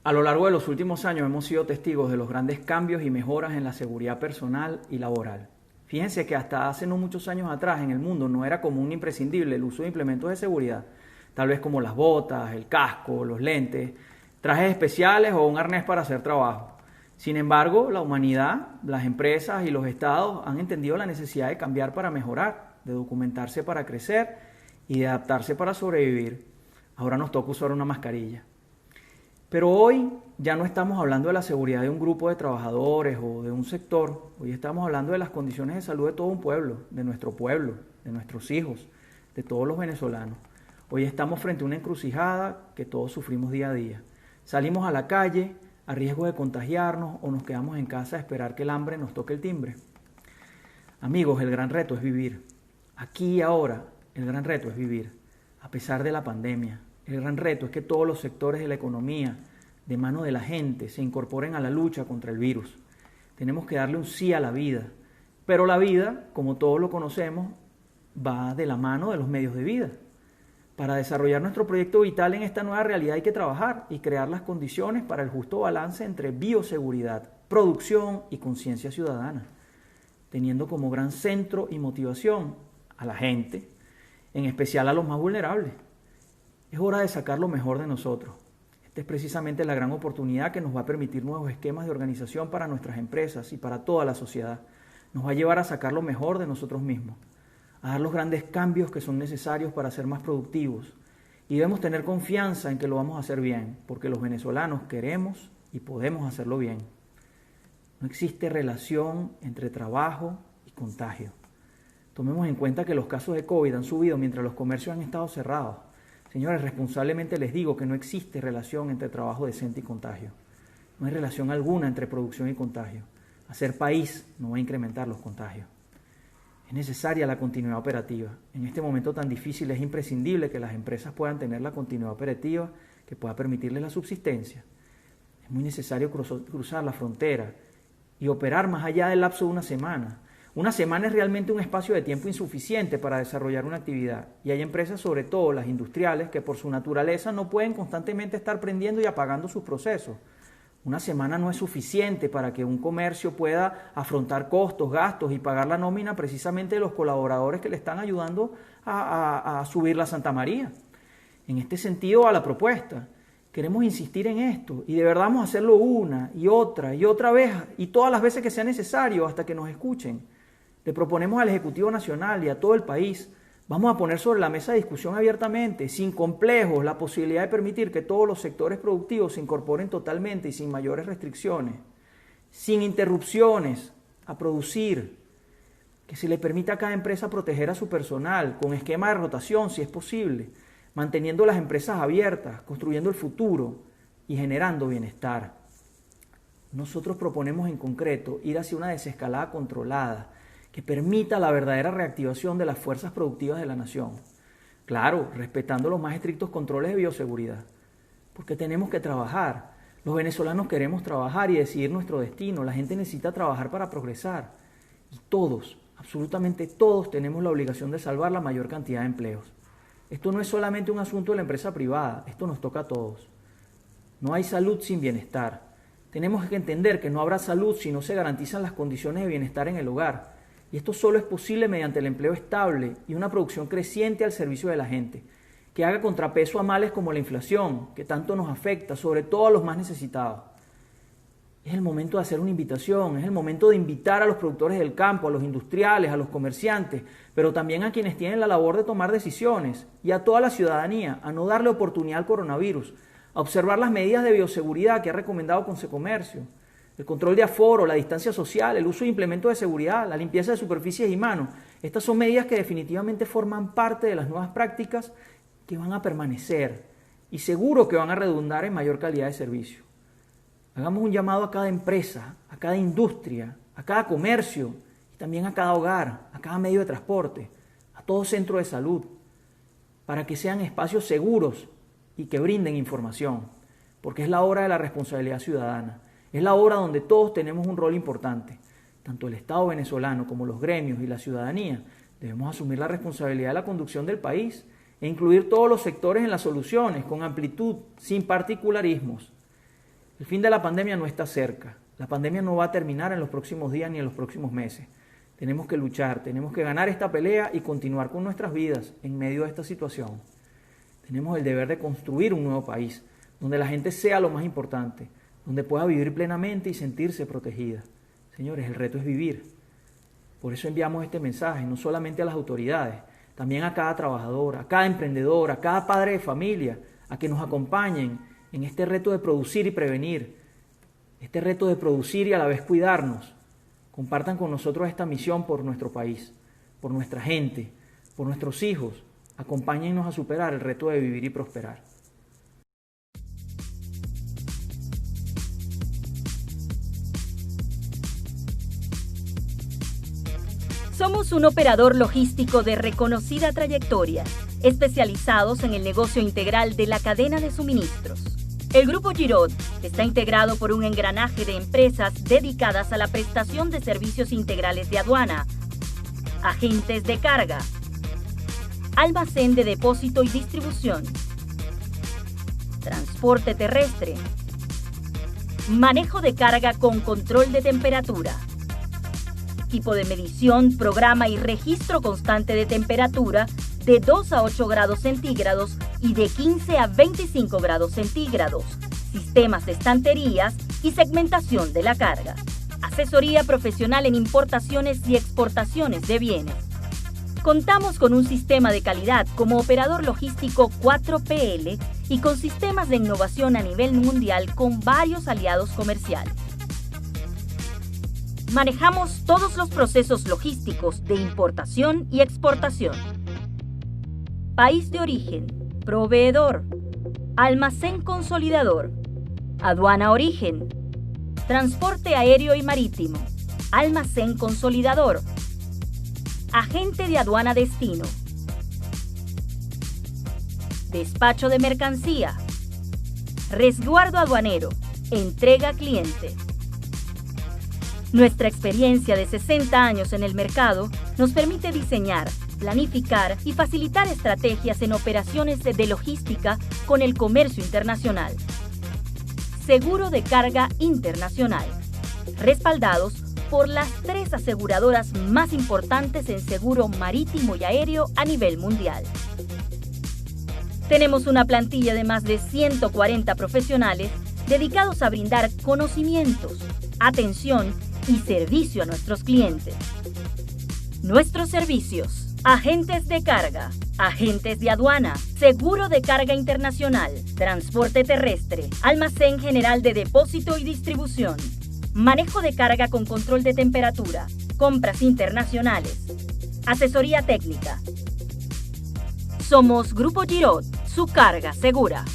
A lo largo de los últimos años hemos sido testigos de los grandes cambios y mejoras en la seguridad personal y laboral. Fíjense que hasta hace no muchos años atrás en el mundo no era común ni imprescindible el uso de implementos de seguridad, tal vez como las botas, el casco, los lentes, trajes especiales o un arnés para hacer trabajo. Sin embargo, la humanidad, las empresas y los estados han entendido la necesidad de cambiar para mejorar, de documentarse para crecer y de adaptarse para sobrevivir. Ahora nos toca usar una mascarilla. Pero hoy ya no estamos hablando de la seguridad de un grupo de trabajadores o de un sector. Hoy estamos hablando de las condiciones de salud de todo un pueblo, de nuestros hijos, de todos los venezolanos. Hoy estamos frente a una encrucijada que todos sufrimos día a día. Salimos a la calle a riesgo de contagiarnos o nos quedamos en casa a esperar que el hambre nos toque el timbre. Amigos, el gran reto es vivir. Aquí y ahora, el gran reto es vivir, a pesar de la pandemia. El gran reto es que todos los sectores de la economía, de mano de la gente, se incorporen a la lucha contra el virus. Tenemos que darle un sí a la vida. Pero la vida, como todos lo conocemos, va de la mano de los medios de vida. Para desarrollar nuestro proyecto vital en esta nueva realidad hay que trabajar y crear las condiciones para el justo balance entre bioseguridad, producción y conciencia ciudadana, teniendo como gran centro y motivación a la gente, en especial a los más vulnerables. Es hora de sacar lo mejor de nosotros. Esta es precisamente la gran oportunidad que nos va a permitir nuevos esquemas de organización para nuestras empresas y para toda la sociedad. Nos va a llevar a sacar lo mejor de nosotros mismos, a dar los grandes cambios que son necesarios para ser más productivos. Y debemos tener confianza en que lo vamos a hacer bien, porque los venezolanos queremos y podemos hacerlo bien. No existe relación entre trabajo y contagio. Tomemos en cuenta que los casos de COVID han subido mientras los comercios han estado cerrados. Señores, responsablemente les digo que no existe relación entre trabajo decente y contagio. No hay relación alguna entre producción y contagio. Hacer país no va a incrementar los contagios. Es necesaria la continuidad operativa. En este momento tan difícil es imprescindible que las empresas puedan tener la continuidad operativa que pueda permitirles la subsistencia. Es muy necesario cruzar la frontera y operar más allá del lapso de una semana. Una semana es realmente un espacio de tiempo insuficiente para desarrollar una actividad y hay empresas, sobre todo las industriales, que por su naturaleza no pueden constantemente estar prendiendo y apagando sus procesos. Una semana no es suficiente para que un comercio pueda afrontar costos, gastos y pagar la nómina precisamente de los colaboradores que le están ayudando a subir la Santa María. En este sentido, a la propuesta, queremos insistir en esto y de verdad vamos a hacerlo una y otra vez y todas las veces que sea necesario hasta que nos escuchen. Le proponemos al Ejecutivo Nacional y a todo el país, vamos a poner sobre la mesa de discusión abiertamente, sin complejos, la posibilidad de permitir que todos los sectores productivos se incorporen totalmente y sin mayores restricciones, sin interrupciones, a producir, que se le permita a cada empresa proteger a su personal, con esquema de rotación si es posible, manteniendo las empresas abiertas, construyendo el futuro y generando bienestar. Nosotros proponemos en concreto ir hacia una desescalada controlada, que permita la verdadera reactivación de las fuerzas productivas de la nación. Claro, respetando los más estrictos controles de bioseguridad, porque tenemos que trabajar. Los venezolanos queremos trabajar y decidir nuestro destino. La gente necesita trabajar para progresar. Y todos, absolutamente todos, tenemos la obligación de salvar la mayor cantidad de empleos. Esto no es solamente un asunto de la empresa privada, esto nos toca a todos. No hay salud sin bienestar. Tenemos que entender que no habrá salud si no se garantizan las condiciones de bienestar en el hogar. Y esto solo es posible mediante el empleo estable y una producción creciente al servicio de la gente, que haga contrapeso a males como la inflación, que tanto nos afecta, sobre todo a los más necesitados. Es el momento de hacer una invitación, es el momento de invitar a los productores del campo, a los industriales, a los comerciantes, pero también a quienes tienen la labor de tomar decisiones y a toda la ciudadanía a no darle oportunidad al coronavirus, a observar las medidas de bioseguridad que ha recomendado Consecomercio. El control de aforo, la distancia social, el uso de implementos de seguridad, la limpieza de superficies y manos. Estas son medidas que definitivamente forman parte de las nuevas prácticas que van a permanecer y seguro que van a redundar en mayor calidad de servicio. Hagamos un llamado a cada empresa, a cada industria, a cada comercio y también a cada hogar, a cada medio de transporte, a todo centro de salud, para que sean espacios seguros y que brinden información, porque es la hora de la responsabilidad ciudadana. Es la hora donde todos tenemos un rol importante. Tanto el Estado venezolano como los gremios y la ciudadanía debemos asumir la responsabilidad de la conducción del país e incluir todos los sectores en las soluciones con amplitud, sin particularismos. El fin de la pandemia no está cerca. La pandemia no va a terminar en los próximos días ni en los próximos meses. Tenemos que luchar, tenemos que ganar esta pelea y continuar con nuestras vidas en medio de esta situación. Tenemos el deber de construir un nuevo país, donde la gente sea lo más importante, donde pueda vivir plenamente y sentirse protegida. Señores, el reto es vivir. Por eso enviamos este mensaje, no solamente a las autoridades, también a cada trabajador, a cada emprendedor, a cada padre de familia, a que nos acompañen en este reto de producir y prevenir, este reto de producir y a la vez cuidarnos. Compartan con nosotros esta misión por nuestro país, por nuestra gente, por nuestros hijos. Acompáñennos a superar el reto de vivir y prosperar. Somos un operador logístico de reconocida trayectoria, especializados en el negocio integral de la cadena de suministros. El Grupo Giraud está integrado por un engranaje de empresas dedicadas a la prestación de servicios integrales de aduana, agentes de carga, almacén de depósito y distribución, transporte terrestre, manejo de carga con control de temperatura, equipo de medición, programa y registro constante de temperatura de 2 a 8 grados centígrados y de 15 a 25 grados centígrados, sistemas de estanterías y segmentación de la carga, asesoría profesional en importaciones y exportaciones de bienes. Contamos con un sistema de calidad como operador logístico 4PL y con sistemas de innovación a nivel mundial con varios aliados comerciales. Manejamos todos los procesos logísticos de importación y exportación. País de origen, proveedor, almacén consolidador, aduana origen, transporte aéreo y marítimo, almacén consolidador, agente de aduana destino, despacho de mercancía, resguardo aduanero, entrega cliente. Nuestra experiencia de 60 años en el mercado nos permite diseñar, planificar y facilitar estrategias en operaciones de logística con el comercio internacional. Seguro de carga internacional, respaldados por las 3 aseguradoras más importantes en seguro marítimo y aéreo a nivel mundial. Tenemos una plantilla de más de 140 profesionales dedicados a brindar conocimientos, atención y servicio a nuestros clientes. Nuestros servicios: agentes de carga, agentes de aduana, seguro de carga internacional, transporte terrestre, almacén general de depósito y distribución, manejo de carga con control de temperatura, compras internacionales, asesoría técnica. Somos Grupo Giraud, su carga segura.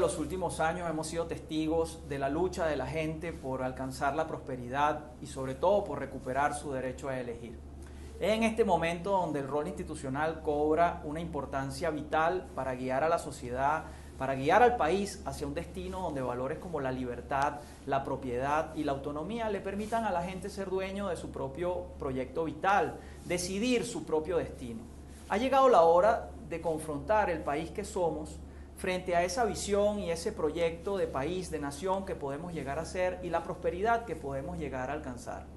los últimos años hemos sido testigos de la lucha de la gente por alcanzar la prosperidad y sobre todo por recuperar su derecho a elegir. Es en este momento donde el rol institucional cobra una importancia vital para guiar a la sociedad, para guiar al país hacia un destino donde valores como la libertad, la propiedad y la autonomía le permitan a la gente ser dueño de su propio proyecto vital, decidir su propio destino. Ha llegado la hora de confrontar el país que somos frente a esa visión y ese proyecto de país, de nación que podemos llegar a ser y la prosperidad que podemos llegar a alcanzar.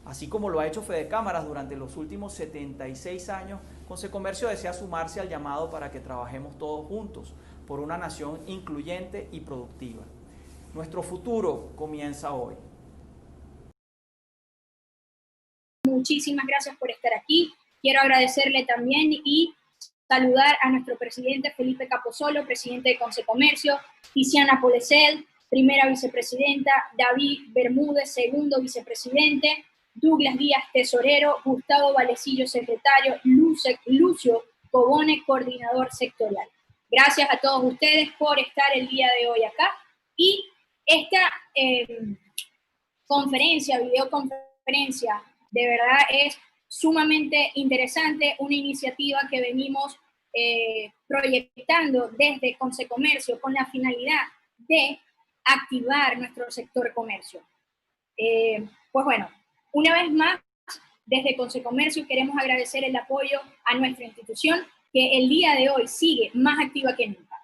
Así como lo ha hecho Fede Cámaras durante los últimos 76 años, Concecomercio desea sumarse al llamado para que trabajemos todos juntos por una nación incluyente y productiva. Nuestro futuro comienza hoy. Muchísimas gracias por estar aquí. Quiero agradecerle también y saludar a nuestro presidente Felipe Capozolo, presidente de Concecomercio, Tiziana Polesel, primera vicepresidenta, David Bermúdez, segundo vicepresidente, Douglas Díaz, tesorero, Gustavo Valecillo, secretario, Lucio Cobone, coordinador sectorial. Gracias a todos ustedes por estar el día de hoy acá. Y esta videoconferencia, de verdad es sumamente interesante, una iniciativa que venimos proyectando desde Concecomercio con la finalidad de activar nuestro sector comercio. Pues bueno, una vez más, desde Concecomercio queremos agradecer el apoyo a nuestra institución, que el día de hoy sigue más activa que nunca,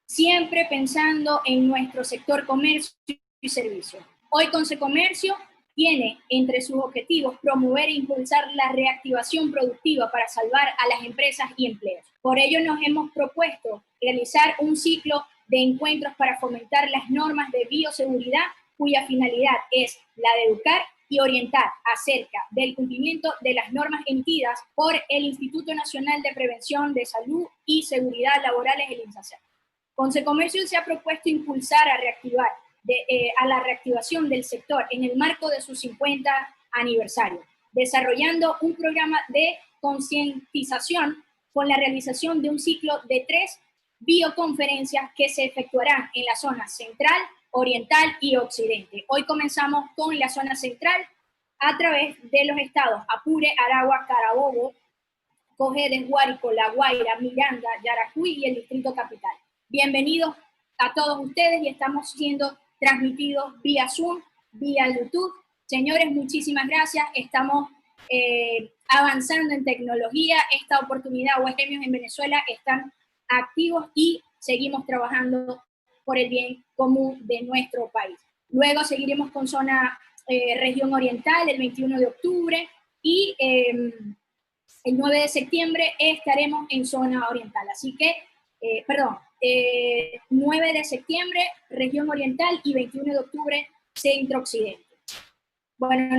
siempre pensando en nuestro sector comercio y servicio. Hoy Concecomercio tiene entre sus objetivos promover e impulsar la reactivación productiva para salvar a las empresas y empleos. Por ello nos hemos propuesto realizar un ciclo de encuentros para fomentar las normas de bioseguridad, cuya finalidad es la de educar y orientar acerca del cumplimiento de las normas emitidas por el Instituto Nacional de Prevención de Salud y Seguridad Laborales, el INSACER. Concecomercio se ha propuesto impulsar a la reactivación del sector en el marco de su 50 aniversario, desarrollando un programa de concientización con la realización de un ciclo de 3 bioconferencias que se efectuarán en la zona central, oriental y occidente. Hoy comenzamos con la zona central a través de los estados Apure, Aragua, Carabobo, Cojedes, Guárico, La Guaira, Miranda, Yaracuy y el Distrito Capital. Bienvenidos a todos ustedes y estamos siendo transmitidos vía Zoom, vía YouTube. Señores, muchísimas gracias. Estamos avanzando en tecnología. Esta oportunidad, West Gremios en Venezuela están activos y seguimos trabajando por el bien común de nuestro país. Luego seguiremos con zona región oriental el 21 de octubre y el 9 de septiembre estaremos en zona oriental. Así que, 9 de septiembre región oriental y 21 de octubre centro-occidente. Bueno,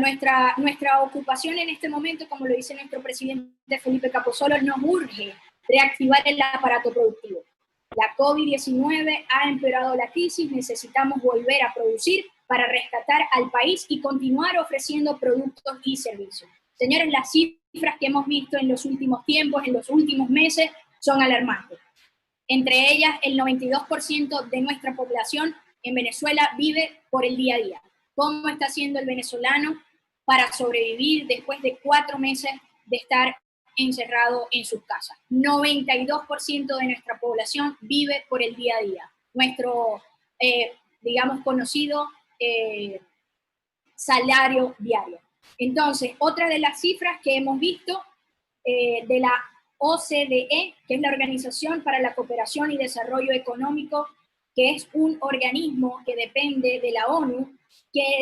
nuestra ocupación en este momento, como lo dice nuestro presidente Felipe Capozolo, nos urge reactivar el aparato productivo. La COVID-19 ha empeorado la crisis, necesitamos volver a producir para rescatar al país y continuar ofreciendo productos y servicios. Señores, las cifras que hemos visto en los últimos tiempos, en los últimos meses, son alarmantes. Entre ellas, el 92% de nuestra población en Venezuela vive por el día a día. ¿Cómo está haciendo el venezolano para sobrevivir después de 4 meses de estar encerrado en sus casas? 92% de nuestra población vive por el día a día. Nuestro, conocido salario diario. Entonces, otra de las cifras que hemos visto de la OCDE, que es la Organización para la Cooperación y Desarrollo Económico, que es un organismo que depende de la ONU,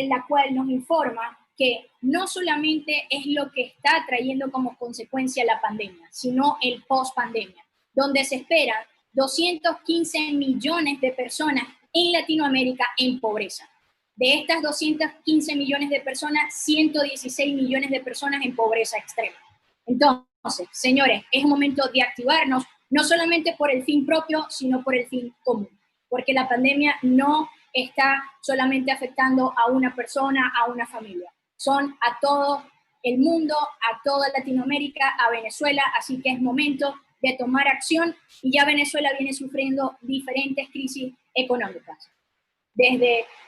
la cual nos informa que no solamente es lo que está trayendo como consecuencia la pandemia, sino el post-pandemia, donde se esperan 215 millones de personas en Latinoamérica en pobreza. De estas 215 millones de personas, 116 millones de personas en pobreza extrema. Entonces, señores, es momento de activarnos, no solamente por el fin propio, sino por el fin común, porque la pandemia no está solamente afectando a una persona, a una familia. Son a todo el mundo, a toda Latinoamérica, a Venezuela, así que es momento de tomar acción y ya Venezuela viene sufriendo diferentes crisis económicas.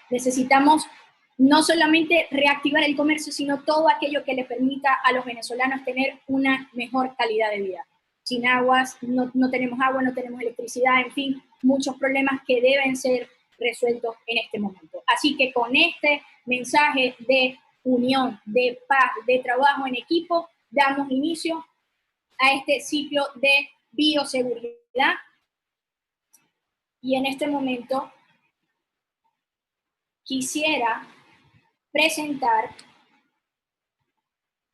Necesitamos no solamente reactivar el comercio, sino todo aquello que le permita a los venezolanos tener una mejor calidad de vida. Sin aguas, no tenemos agua, no tenemos electricidad, en fin, muchos problemas que deben ser resueltos en este momento. Así que con este mensaje de unión, de paz, de trabajo en equipo, damos inicio a este ciclo de bioseguridad. Y en este momento quisiera presentar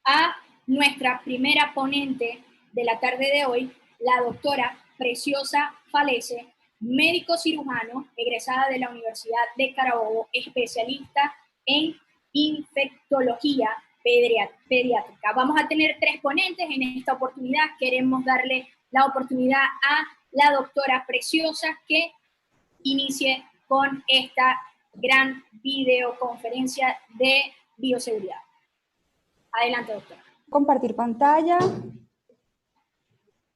a nuestra primera ponente de la tarde de hoy, la doctora Preciosa Falese, médico cirujano, egresada de la Universidad de Carabobo, especialista en infectología pediátrica. Vamos a tener 3 ponentes en esta oportunidad. Queremos darle la oportunidad a la doctora Preciosa que inicie con esta gran videoconferencia de bioseguridad. Adelante, doctora. Compartir pantalla,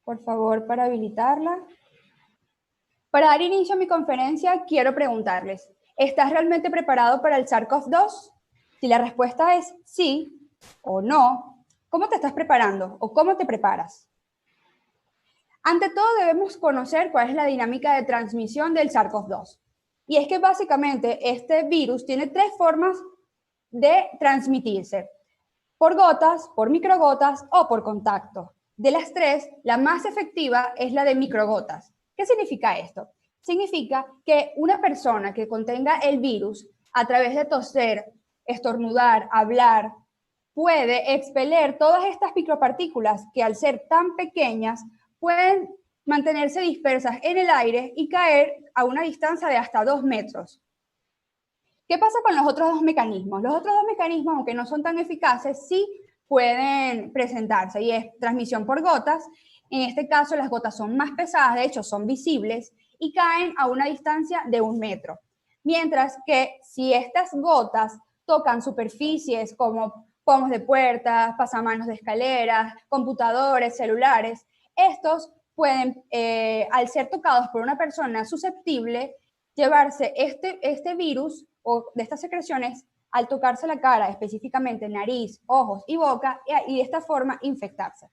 por favor, para habilitarla. Para dar inicio a mi conferencia, quiero preguntarles, ¿estás realmente preparado para el SARS-CoV-2? Si la respuesta es sí o no, ¿cómo te estás preparando o cómo te preparas? Ante todo, debemos conocer cuál es la dinámica de transmisión del SARS-CoV-2. Y es que básicamente este virus tiene 3 formas de transmitirse: por gotas, por microgotas o por contacto. De las 3, la más efectiva es la de microgotas. ¿Qué significa esto? Significa que una persona que contenga el virus, a través de toser, estornudar, hablar, puede expeler todas estas micropartículas que al ser tan pequeñas pueden mantenerse dispersas en el aire y caer a una distancia de hasta 2 metros. ¿Qué pasa con los otros 2 mecanismos? Los otros 2 mecanismos, aunque no son tan eficaces, sí pueden presentarse, y es transmisión por gotas. En este caso, las gotas son más pesadas, de hecho son visibles, y caen a una distancia de 1 metro. Mientras que si estas gotas tocan superficies como pomos de puertas, pasamanos de escaleras, computadores, celulares, estos pueden, al ser tocados por una persona susceptible, llevarse este virus o de estas secreciones al tocarse la cara, específicamente nariz, ojos y boca, y de esta forma infectarse.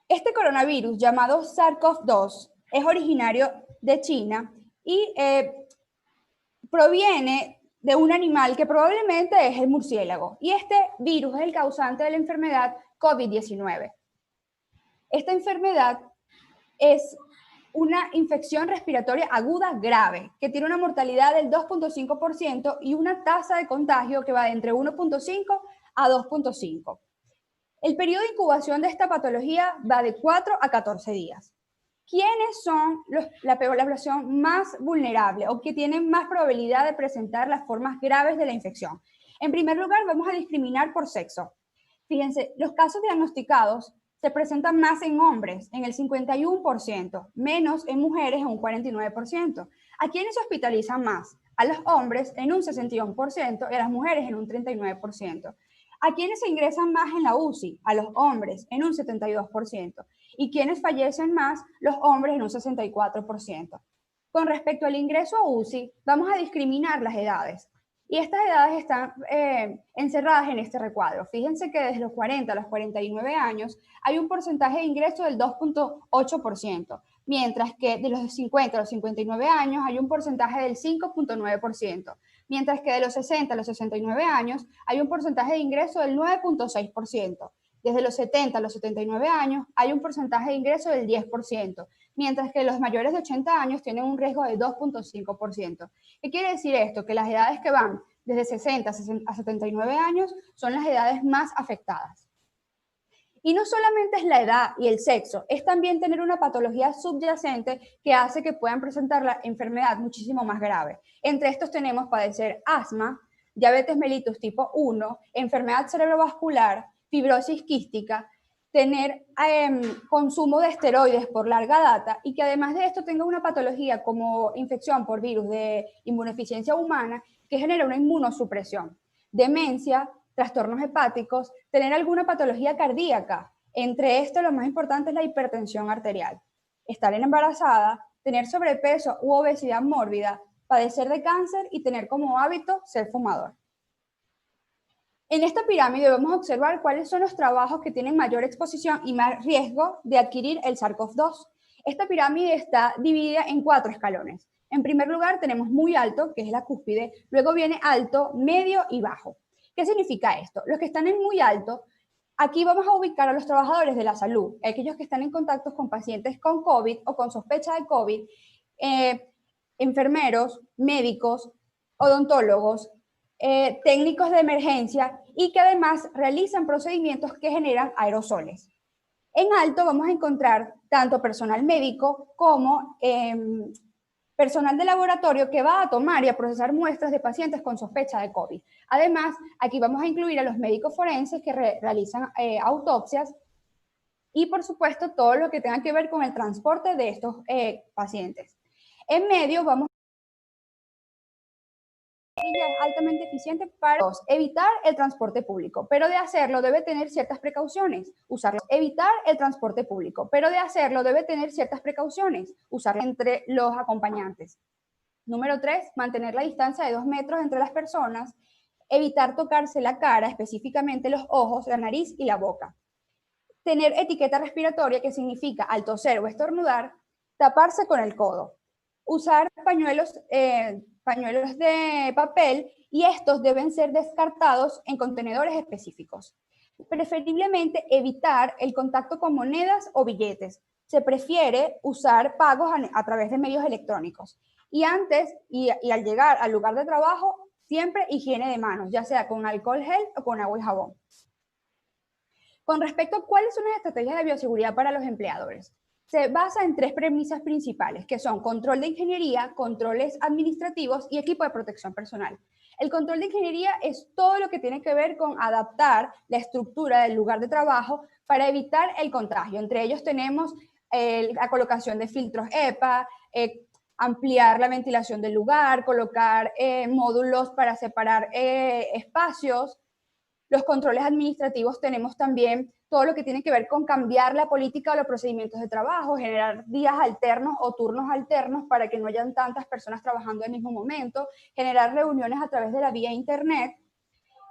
Este coronavirus llamado SARS-CoV-2 es originario de China y proviene de un animal que probablemente es el murciélago. Y este virus es el causante de la enfermedad COVID-19. Esta enfermedad es una infección respiratoria aguda grave, que tiene una mortalidad del 2.5% y una tasa de contagio que va de entre 1.5 a 2.5. El periodo de incubación de esta patología va de 4 a 14 días. ¿Quiénes son la población más vulnerable o que tienen más probabilidad de presentar las formas graves de la infección? En primer lugar, vamos a discriminar por sexo. Fíjense, los casos diagnosticados se presentan más en hombres, en el 51%, menos en mujeres, en un 49%. ¿A quiénes se hospitalizan más? A los hombres en un 61% y a las mujeres en un 39%. ¿A quiénes se ingresan más en la UCI? A los hombres en un 72%. ¿Y quiénes fallecen más? Los hombres en un 64%. Con respecto al ingreso a UCI, vamos a discriminar las edades. Y estas edades están encerradas en este recuadro. Fíjense que desde los 40 a los 49 años hay un porcentaje de ingreso del 2.8%, mientras que de los 50 a los 59 años hay un porcentaje del 5.9%, mientras que de los 60 a los 69 años hay un porcentaje de ingreso del 9.6%. Desde los 70 a los 79 años hay un porcentaje de ingreso del 10%, mientras que los mayores de 80 años tienen un riesgo de 2.5%. ¿Qué quiere decir esto? Que las edades que van desde 60 a 79 años son las edades más afectadas. Y no solamente es la edad y el sexo, es también tener una patología subyacente que hace que puedan presentar la enfermedad muchísimo más grave. Entre estos tenemos padecer asma, diabetes mellitus tipo 1, enfermedad cerebrovascular, fibrosis quística, tener consumo de esteroides por larga data y que además de esto tenga una patología como infección por virus de inmunodeficiencia humana que genera una inmunosupresión, demencia, trastornos hepáticos, tener alguna patología cardíaca. Entre esto lo más importante es la hipertensión arterial, estar embarazada, tener sobrepeso u obesidad mórbida, padecer de cáncer y tener como hábito ser fumador. En esta pirámide vamos a observar cuáles son los trabajos que tienen mayor exposición y más riesgo de adquirir el SARS-CoV-2. Esta pirámide está dividida en 4 escalones. En primer lugar tenemos muy alto, que es la cúspide, luego viene alto, medio y bajo. ¿Qué significa esto? Los que están en muy alto, aquí vamos a ubicar a los trabajadores de la salud, aquellos que están en contacto con pacientes con COVID o con sospecha de COVID, enfermeros, médicos, odontólogos, técnicos de emergencia y que además realizan procedimientos que generan aerosoles. En alto vamos a encontrar tanto personal médico como personal de laboratorio que va a tomar y a procesar muestras de pacientes con sospecha de COVID. Además, aquí vamos a incluir a los médicos forenses que realizan autopsias y, por supuesto, todo lo que tenga que ver con el transporte de estos pacientes. En medio vamos es altamente eficiente para evitar el transporte público, pero de hacerlo debe tener ciertas precauciones. Evitar el transporte público, pero de hacerlo debe tener ciertas precauciones. Usarlo entre los acompañantes. Número 3, mantener la distancia de 2 metros entre las personas. Evitar tocarse la cara, específicamente los ojos, la nariz y la boca. Tener etiqueta respiratoria, que significa al toser o estornudar, taparse con el codo. Usar pañuelos de papel y estos deben ser descartados en contenedores específicos. Preferiblemente evitar el contacto con monedas o billetes. Se prefiere usar pagos a través de medios electrónicos. Y antes y al llegar al lugar de trabajo, siempre higiene de manos, ya sea con alcohol gel o con agua y jabón. Con respecto a cuáles son las estrategias de bioseguridad para los empleadores, se basa en 3 premisas principales, que son control de ingeniería, controles administrativos y equipo de protección personal. El control de ingeniería es todo lo que tiene que ver con adaptar la estructura del lugar de trabajo para evitar el contagio. Entre ellos tenemos la colocación de filtros EPA, ampliar la ventilación del lugar, colocar módulos para separar espacios. Los controles administrativos tenemos también todo lo que tiene que ver con cambiar la política o los procedimientos de trabajo, generar días alternos o turnos alternos para que no hayan tantas personas trabajando al mismo momento, generar reuniones a través de la vía internet.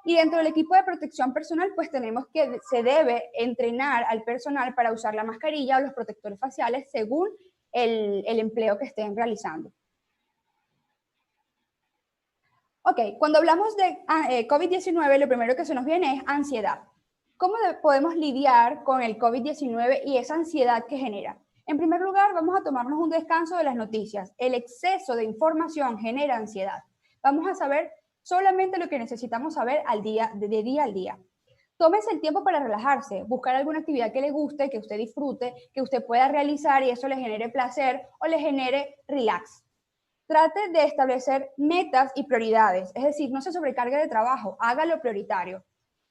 Y dentro del equipo de protección personal, pues tenemos que se debe entrenar al personal para usar la mascarilla o los protectores faciales según el empleo que estén realizando. Ok, cuando hablamos de COVID-19, lo primero que se nos viene es ansiedad. ¿Cómo podemos lidiar con el COVID-19 y esa ansiedad que genera? En primer lugar, vamos a tomarnos un descanso de las noticias. El exceso de información genera ansiedad. Vamos a saber solamente lo que necesitamos saber de día al día. Tómese el tiempo para relajarse, buscar alguna actividad que le guste, que usted disfrute, que usted pueda realizar y eso le genere placer o le genere relax. Trate de establecer metas y prioridades, es decir, no se sobrecargue de trabajo, hágalo prioritario.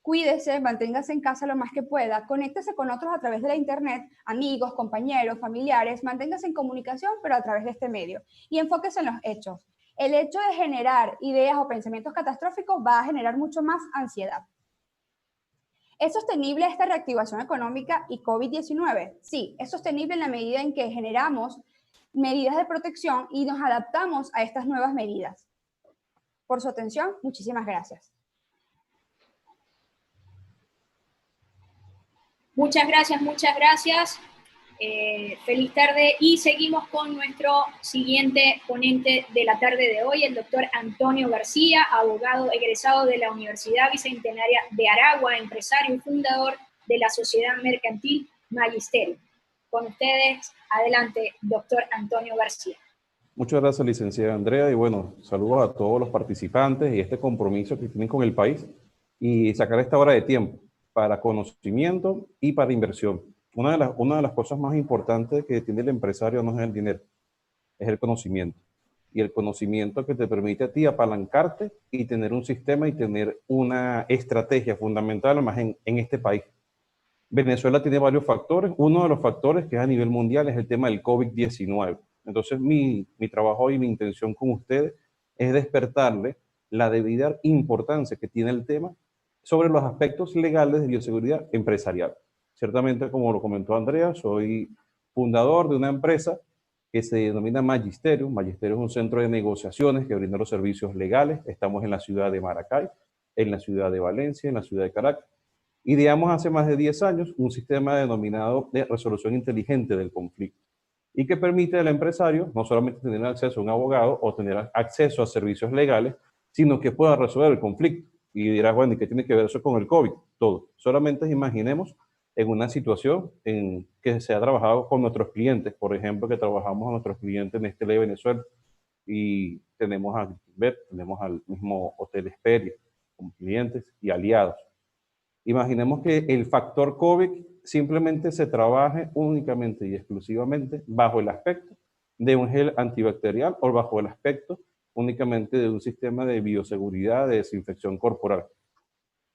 Cuídese, manténgase en casa lo más que pueda, conéctese con otros a través de la internet, amigos, compañeros, familiares, manténgase en comunicación, pero a través de este medio. Y enfóquese en los hechos. El hecho de generar ideas o pensamientos catastróficos va a generar mucho más ansiedad. ¿Es sostenible esta reactivación económica y COVID-19? Sí, es sostenible en la medida en que generamos medidas de protección y nos adaptamos a estas nuevas medidas. Por su atención, muchísimas gracias. Muchas gracias, muchas gracias. Feliz tarde y seguimos con nuestro siguiente ponente de la tarde de hoy, el doctor Antonio García, abogado egresado de la Universidad Bicentenaria de Aragua, empresario y fundador de la Sociedad Mercantil Magisterio. Con ustedes, adelante, doctor Antonio García. Muchas gracias, licenciada Andrea, y bueno, saludos a todos los participantes y este compromiso que tienen con el país y sacar esta hora de tiempo para conocimiento y para inversión. Una de las cosas más importantes que tiene el empresario no es el dinero, es el conocimiento. Y el conocimiento que te permite a ti apalancarte y tener un sistema y tener una estrategia fundamental más en este país. Venezuela tiene varios factores. Uno de los factores que es a nivel mundial es el tema del COVID-19. Entonces mi trabajo y mi intención con ustedes es despertarle la debida importancia que tiene el tema sobre los aspectos legales de bioseguridad empresarial. Ciertamente, como lo comentó Andrea, soy fundador de una empresa que se denomina Magisterium. Magisterium es un centro de negociaciones que brinda los servicios legales. Estamos en la ciudad de Maracay, en la ciudad de Valencia, en la ciudad de Caracas. Ideamos hace más de 10 años un sistema denominado de resolución inteligente del conflicto y que permite al empresario no solamente tener acceso a un abogado o tener acceso a servicios legales, sino que pueda resolver el conflicto. Y dirás, bueno, ¿y qué tiene que ver eso con el COVID? Todo. Solamente imaginemos en una situación en que se ha trabajado con nuestros clientes, por ejemplo, que trabajamos a nuestros clientes en Nestlé Venezuela y tenemos a Gilbert, tenemos al mismo Hotel Esperia como clientes y aliados. Imaginemos que el factor COVID simplemente se trabaje únicamente y exclusivamente bajo el aspecto de un gel antibacterial o bajo el aspecto únicamente de un sistema de bioseguridad, de desinfección corporal.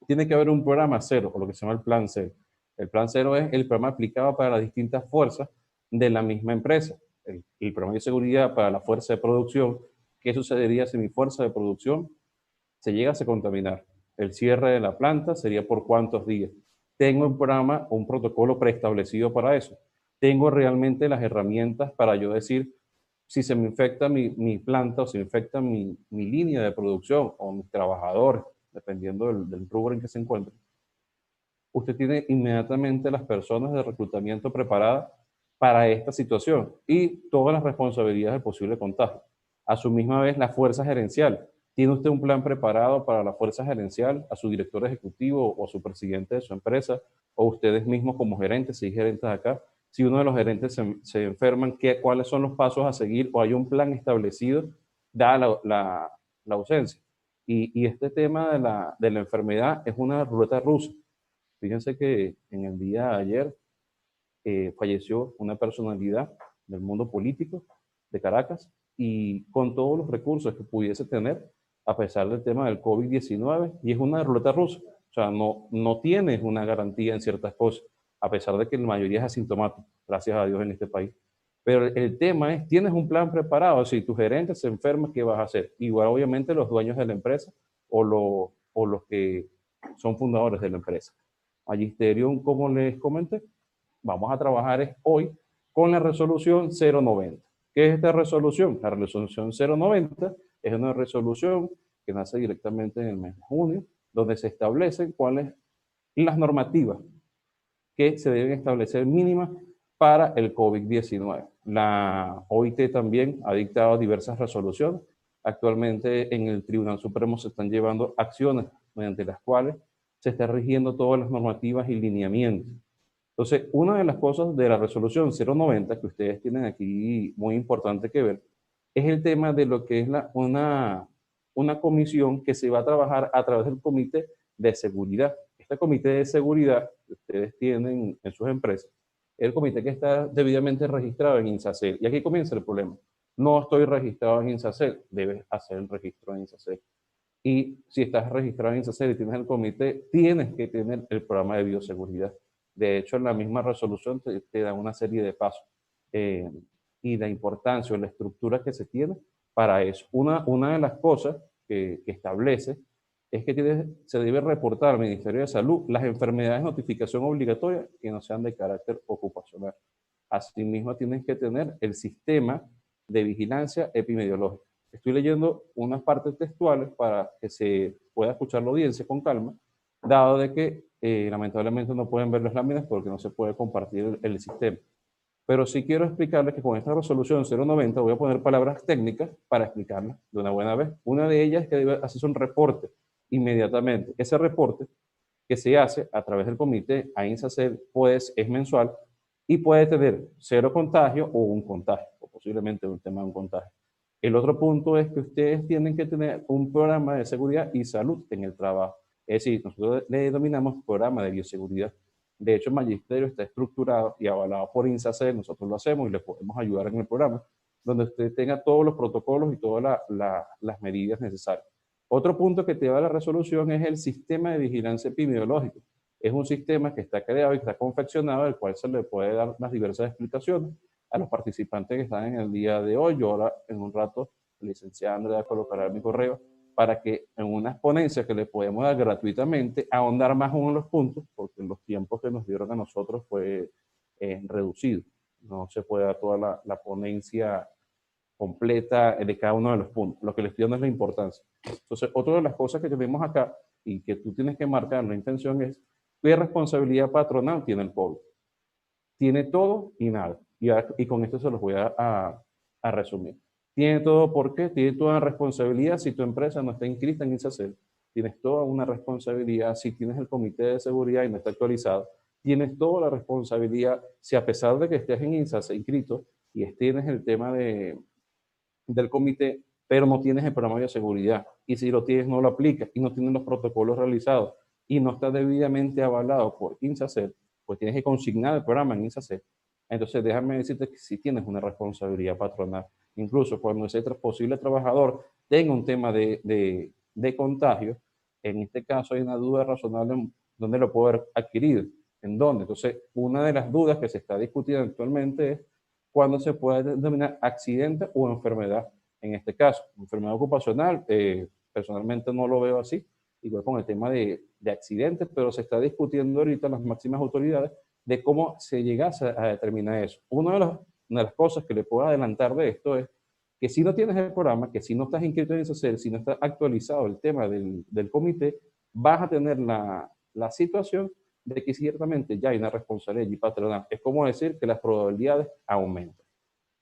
Tiene que haber un programa cero, o lo que se llama el plan cero. El plan cero es el programa aplicado para las distintas fuerzas de la misma empresa. El programa de seguridad para la fuerza de producción. ¿Qué sucedería si mi fuerza de producción se llegase a contaminar? El cierre de la planta sería por cuántos días. Tengo un programa, un protocolo preestablecido para eso. Tengo realmente las herramientas para yo decir si se me infecta mi planta o se me infecta mi línea de producción o mis trabajadores, dependiendo del rubro en que se encuentre. Usted tiene inmediatamente las personas de reclutamiento preparadas para esta situación y todas las responsabilidades del posible contagio. A su misma vez, la fuerza gerencial. ¿Tiene usted un plan preparado para la fuerza gerencial, a su director ejecutivo o a su presidente de su empresa, o ustedes mismos como gerentes, si hay gerentes acá? Si uno de los gerentes se enferman, ¿cuáles son los pasos a seguir? ¿O hay un plan establecido dada la ausencia? Y este tema de la enfermedad es una ruleta rusa. Fíjense que en el día de ayer falleció una personalidad del mundo político de Caracas y con todos los recursos que pudiese tener, a pesar del tema del COVID-19, y es una ruleta rusa. O sea, no tienes una garantía en ciertas cosas, a pesar de que la mayoría es asintomática, gracias a Dios en este país. Pero el tema es, ¿tienes un plan preparado? Si tu gerente se enferma, ¿qué vas a hacer? Igual, obviamente, los dueños de la empresa o los que son fundadores de la empresa. Magisterium, como les comenté, vamos a trabajar hoy con la resolución 090. ¿Qué es esta resolución? La resolución 090 es una resolución que nace directamente en el mes de junio, donde se establecen cuáles las normativas que se deben establecer mínimas para el COVID-19. La OIT también ha dictado diversas resoluciones. Actualmente en el Tribunal Supremo se están llevando acciones mediante las cuales se están rigiendo todas las normativas y lineamientos. Entonces, una de las cosas de la resolución 090 que ustedes tienen aquí muy importante que ver es el tema de lo que es una comisión que se va a trabajar a través del Comité de Seguridad. Este Comité de Seguridad que ustedes tienen en sus empresas es el comité que está debidamente registrado en INSACEL. Y aquí comienza el problema. No estoy registrado en INSACEL, debes hacer el registro en INSACEL. Y si estás registrado en INSACEL y tienes el comité, tienes que tener el programa de bioseguridad. De hecho, en la misma resolución te da una serie de pasos y la importancia o la estructura que se tiene para eso. Una de las cosas que establece es que se debe reportar al Ministerio de Salud las enfermedades de notificación obligatoria que no sean de carácter ocupacional. Asimismo, tienes que tener el sistema de vigilancia epidemiológica. Estoy leyendo unas partes textuales para que se pueda escuchar la audiencia con calma, dado de que lamentablemente no pueden ver las láminas porque no se puede compartir el sistema. Pero sí quiero explicarles que con esta resolución 090 voy a poner palabras técnicas para explicarlas de una buena vez. Una de ellas es que debe hacerse un reporte inmediatamente. Ese reporte que se hace a través del comité a INSACEL es mensual y puede tener 0 contagio o un contagio, o posiblemente un tema de un contagio. El otro punto es que ustedes tienen que tener un programa de seguridad y salud en el trabajo. Es decir, nosotros le denominamos programa de bioseguridad. De hecho, el magisterio está estructurado y avalado por INSACEL, nosotros lo hacemos y les podemos ayudar en el programa, donde usted tenga todos los protocolos y todas las medidas necesarias. Otro punto que te da la resolución es el sistema de vigilancia epidemiológica. Es un sistema que está creado y está confeccionado, al cual se le puede dar las diversas explicaciones a los participantes que están en el día de hoy. Yo ahora, en un rato, la licenciada Andrea colocará mi correo para que en unas ponencias que le podemos dar gratuitamente, ahondar más uno en los puntos, porque los tiempos que nos dieron a nosotros fue reducido. no se puede dar toda la ponencia completa de cada uno de los puntos. Lo que les pido no es la importancia. Entonces, otra de las cosas que tenemos acá y que tú tienes que marcar la intención es qué responsabilidad patronal tiene el COVID. Tiene todo y nada. Y con esto se los voy a resumir. Tiene todo, ¿por qué? Tiene toda la responsabilidad si tu empresa no está inscrita en INSACEL. Tienes toda una responsabilidad si tienes el comité de seguridad y no está actualizado. Tienes toda la responsabilidad si a pesar de que estés en INSACEL inscrito y tienes el tema del comité, pero no tienes el programa de seguridad. Y si lo tienes, no lo aplicas y no tienes los protocolos realizados y no está debidamente avalado por INSACEL, pues tienes que consignar el programa en INSACEL. Entonces, déjame decirte que si tienes una responsabilidad patronal, incluso cuando ese posible trabajador tenga un tema de contagio, en este caso hay una duda razonable en dónde lo puede haber adquirido, en dónde. Entonces, una de las dudas que se está discutiendo actualmente es cuándo se puede denominar accidente o enfermedad. En este caso, enfermedad ocupacional, personalmente no lo veo así, igual con el tema de accidentes, pero se está discutiendo ahorita las máximas autoridades de cómo se llegase a determinar eso. Una de las cosas que le puedo adelantar de esto es que si no tienes el programa, que si no estás inscrito en INSACEL, si no está actualizado el tema del comité, vas a tener la situación de que ciertamente ya hay una responsabilidad patronal. Es como decir que las probabilidades aumentan.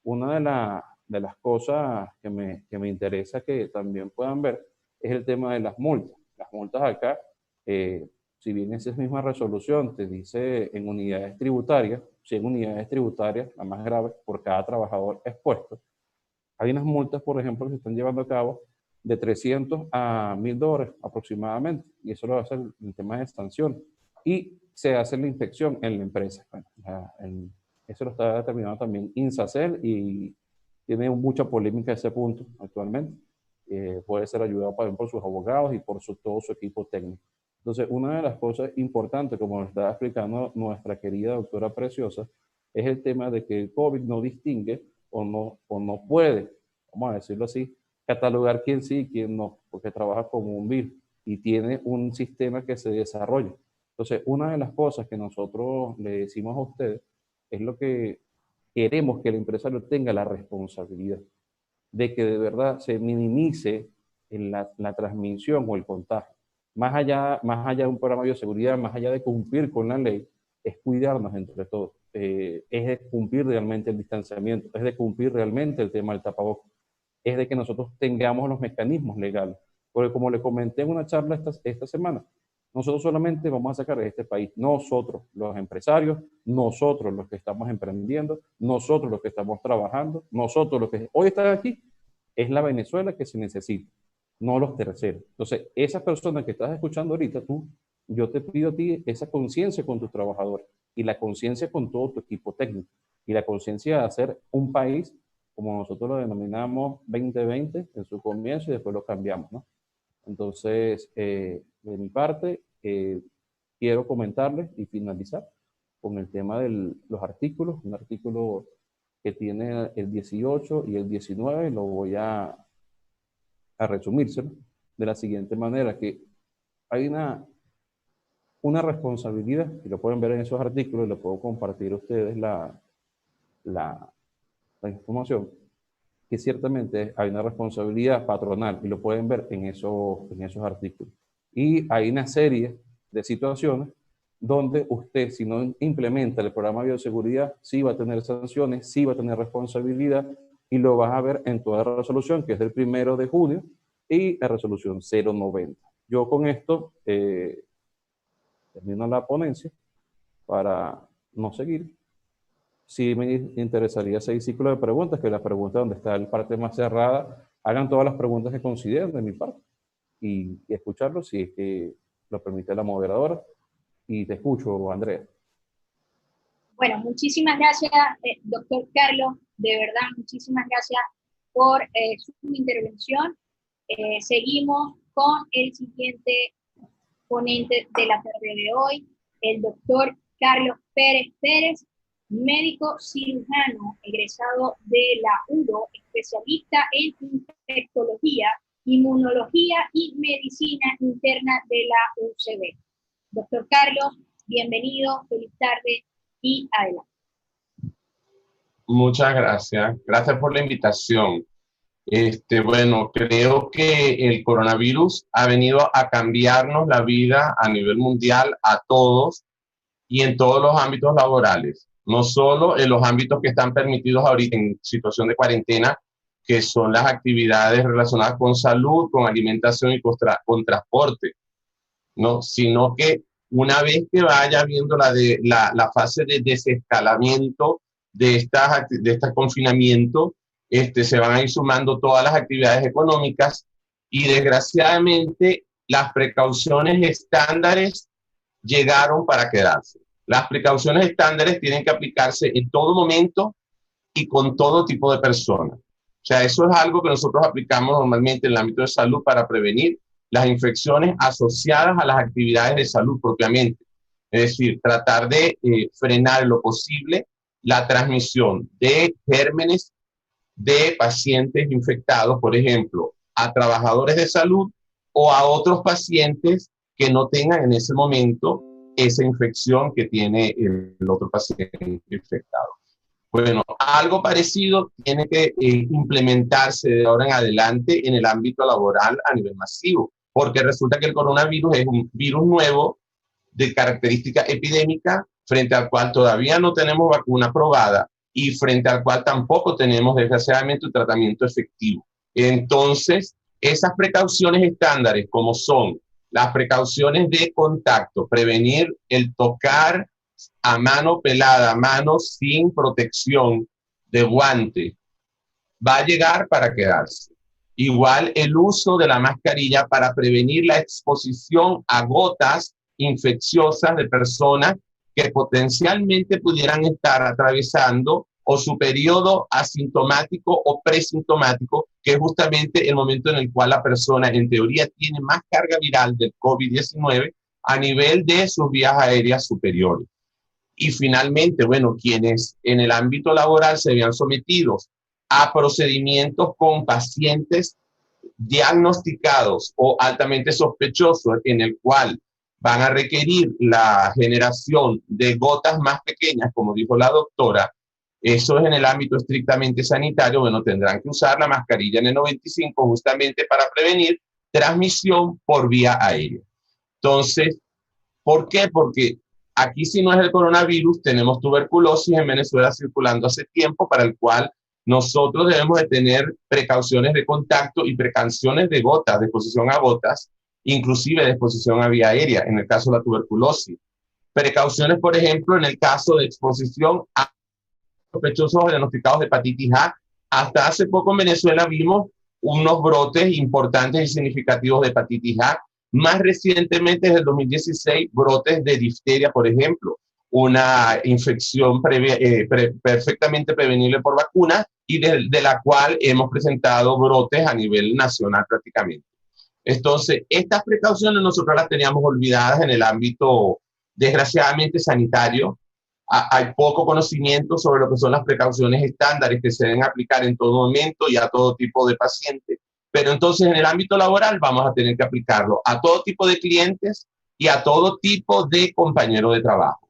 Una de las cosas que me interesa que también puedan ver es el tema de las multas. Las multas acá, si bien esa misma resolución te dice en unidades tributarias, si en unidades tributarias, la más grave, por cada trabajador expuesto, hay unas multas, por ejemplo, que se están llevando a cabo de 300 a $1,000 aproximadamente, y eso lo hace el tema de sanción. Y se hace la inspección en la empresa. Bueno, eso lo está determinando también INSACEL y tiene mucha polémica ese punto actualmente. Puede ser ayudado por sus abogados y por todo su equipo técnico. Entonces, una de las cosas importantes, como nos está explicando nuestra querida doctora Preciosa, es el tema de que el COVID no distingue o no puede, vamos a decirlo así, catalogar quién sí y quién no, porque trabaja como un virus y tiene un sistema que se desarrolla. Entonces, una de las cosas que nosotros le decimos a ustedes es lo que queremos que el empresario tenga la responsabilidad de que de verdad se minimice en la transmisión o el contagio. Más allá de un programa de bioseguridad, más allá de cumplir con la ley, es cuidarnos entre todos, es de cumplir realmente el distanciamiento, es de cumplir realmente el tema del tapabocas, es de que nosotros tengamos los mecanismos legales. Porque como le comenté en una charla esta semana, nosotros solamente vamos a sacar de este país, nosotros los empresarios, nosotros los que estamos emprendiendo, nosotros los que estamos trabajando, nosotros los que hoy están aquí, es la Venezuela que se necesita, no los terceros. Entonces, esas personas que estás escuchando ahorita, yo te pido a ti esa conciencia con tus trabajadores y la conciencia con todo tu equipo técnico y la conciencia de hacer un país como nosotros lo denominamos 2020 en su comienzo y después lo cambiamos, ¿no? Entonces, de mi parte, quiero comentarles y finalizar con el tema de los artículos, un artículo que tiene el 18 y el 19, lo voy a resumírselo de la siguiente manera, que hay una responsabilidad, y lo pueden ver en esos artículos, y lo puedo compartir a ustedes la información, que ciertamente hay una responsabilidad patronal, y lo pueden ver en esos artículos. Y hay una serie de situaciones donde usted, si no implementa el programa de bioseguridad, sí va a tener sanciones, sí va a tener responsabilidad, y lo vas a ver en toda la resolución, que es del 1 de junio, y la resolución 090. Yo con esto termino la ponencia para no seguir. Sí me interesaría seguir ciclo de preguntas, que la pregunta donde está la parte más cerrada, hagan todas las preguntas que consideren de mi parte y escucharlo si es que lo permite la moderadora. Y te escucho, Andrea. Bueno, muchísimas gracias, doctor Carlos, de verdad, muchísimas gracias por su intervención. Seguimos con el siguiente ponente de la tarde de hoy, el doctor Carlos Pérez Pérez, médico cirujano, egresado de la UDO, especialista en infectología, inmunología y medicina interna de la UCB. Doctor Carlos, bienvenido, feliz tarde y adelante. Muchas gracias. Gracias por la invitación. Bueno, creo que el coronavirus ha venido a cambiarnos la vida a nivel mundial a todos y en todos los ámbitos laborales, no solo en los ámbitos que están permitidos ahorita en situación de cuarentena, que son las actividades relacionadas con salud, con alimentación y con transporte, ¿no? Sino que una vez que vaya viendo la fase de desescalamiento de este confinamiento, se van a ir sumando todas las actividades económicas y desgraciadamente las precauciones estándares llegaron para quedarse. Las precauciones estándares tienen que aplicarse en todo momento y con todo tipo de personas. O sea, eso es algo que nosotros aplicamos normalmente en el ámbito de salud para prevenir las infecciones asociadas a las actividades de salud propiamente. Es decir, tratar de frenar en lo posible la transmisión de gérmenes de pacientes infectados, por ejemplo, a trabajadores de salud o a otros pacientes que no tengan en ese momento esa infección que tiene el otro paciente infectado. Bueno, algo parecido tiene que implementarse de ahora en adelante en el ámbito laboral a nivel masivo, porque resulta que el coronavirus es un virus nuevo de característica epidémica frente al cual todavía no tenemos vacuna probada y frente al cual tampoco tenemos, desgraciadamente, un tratamiento efectivo. Entonces, esas precauciones estándares, como son las precauciones de contacto, prevenir el tocar a mano pelada, manos sin protección de guante, va a llegar para quedarse. Igual el uso de la mascarilla para prevenir la exposición a gotas infecciosas de personas que potencialmente pudieran estar atravesando o su periodo asintomático o presintomático, que es justamente el momento en el cual la persona en teoría tiene más carga viral del COVID-19 a nivel de sus vías aéreas superiores. Y finalmente, bueno, quienes en el ámbito laboral se vean sometidos a procedimientos con pacientes diagnosticados o altamente sospechosos, en el cual van a requerir la generación de gotas más pequeñas, como dijo la doctora, eso es en el ámbito estrictamente sanitario, bueno, tendrán que usar la mascarilla N95 justamente para prevenir transmisión por vía aérea. Entonces, ¿por qué? Porque aquí, si no es el coronavirus, tenemos tuberculosis en Venezuela circulando hace tiempo, para el cual nosotros debemos de tener precauciones de contacto y precauciones de gotas, de exposición a gotas, inclusive de exposición a vía aérea, en el caso de la tuberculosis. Precauciones, por ejemplo, en el caso de exposición a sospechosos o diagnosticados de hepatitis A. Hasta hace poco en Venezuela vimos unos brotes importantes y significativos de hepatitis A. Más recientemente, desde el 2016, brotes de difteria, por ejemplo, una infección perfectamente prevenible por vacunas y de la cual hemos presentado brotes a nivel nacional prácticamente. Entonces, estas precauciones nosotros las teníamos olvidadas en el ámbito, desgraciadamente, sanitario. Hay poco conocimiento sobre lo que son las precauciones estándares que se deben aplicar en todo momento y a todo tipo de pacientes. Pero entonces en el ámbito laboral vamos a tener que aplicarlo a todo tipo de clientes y a todo tipo de compañeros de trabajo.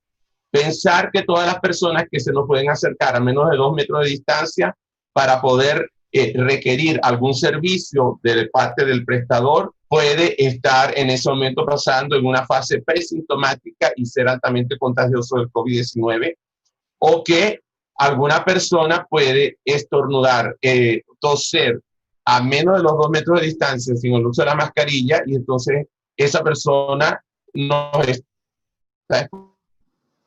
Pensar que todas las personas que se nos pueden acercar a menos de 2 metros de distancia para poder requerir algún servicio de parte del prestador puede estar en ese momento pasando en una fase presintomática y ser altamente contagioso del COVID-19, o que alguna persona puede estornudar, toser a menos de los 2 metros de distancia sin el uso de la mascarilla, y entonces esa persona nos está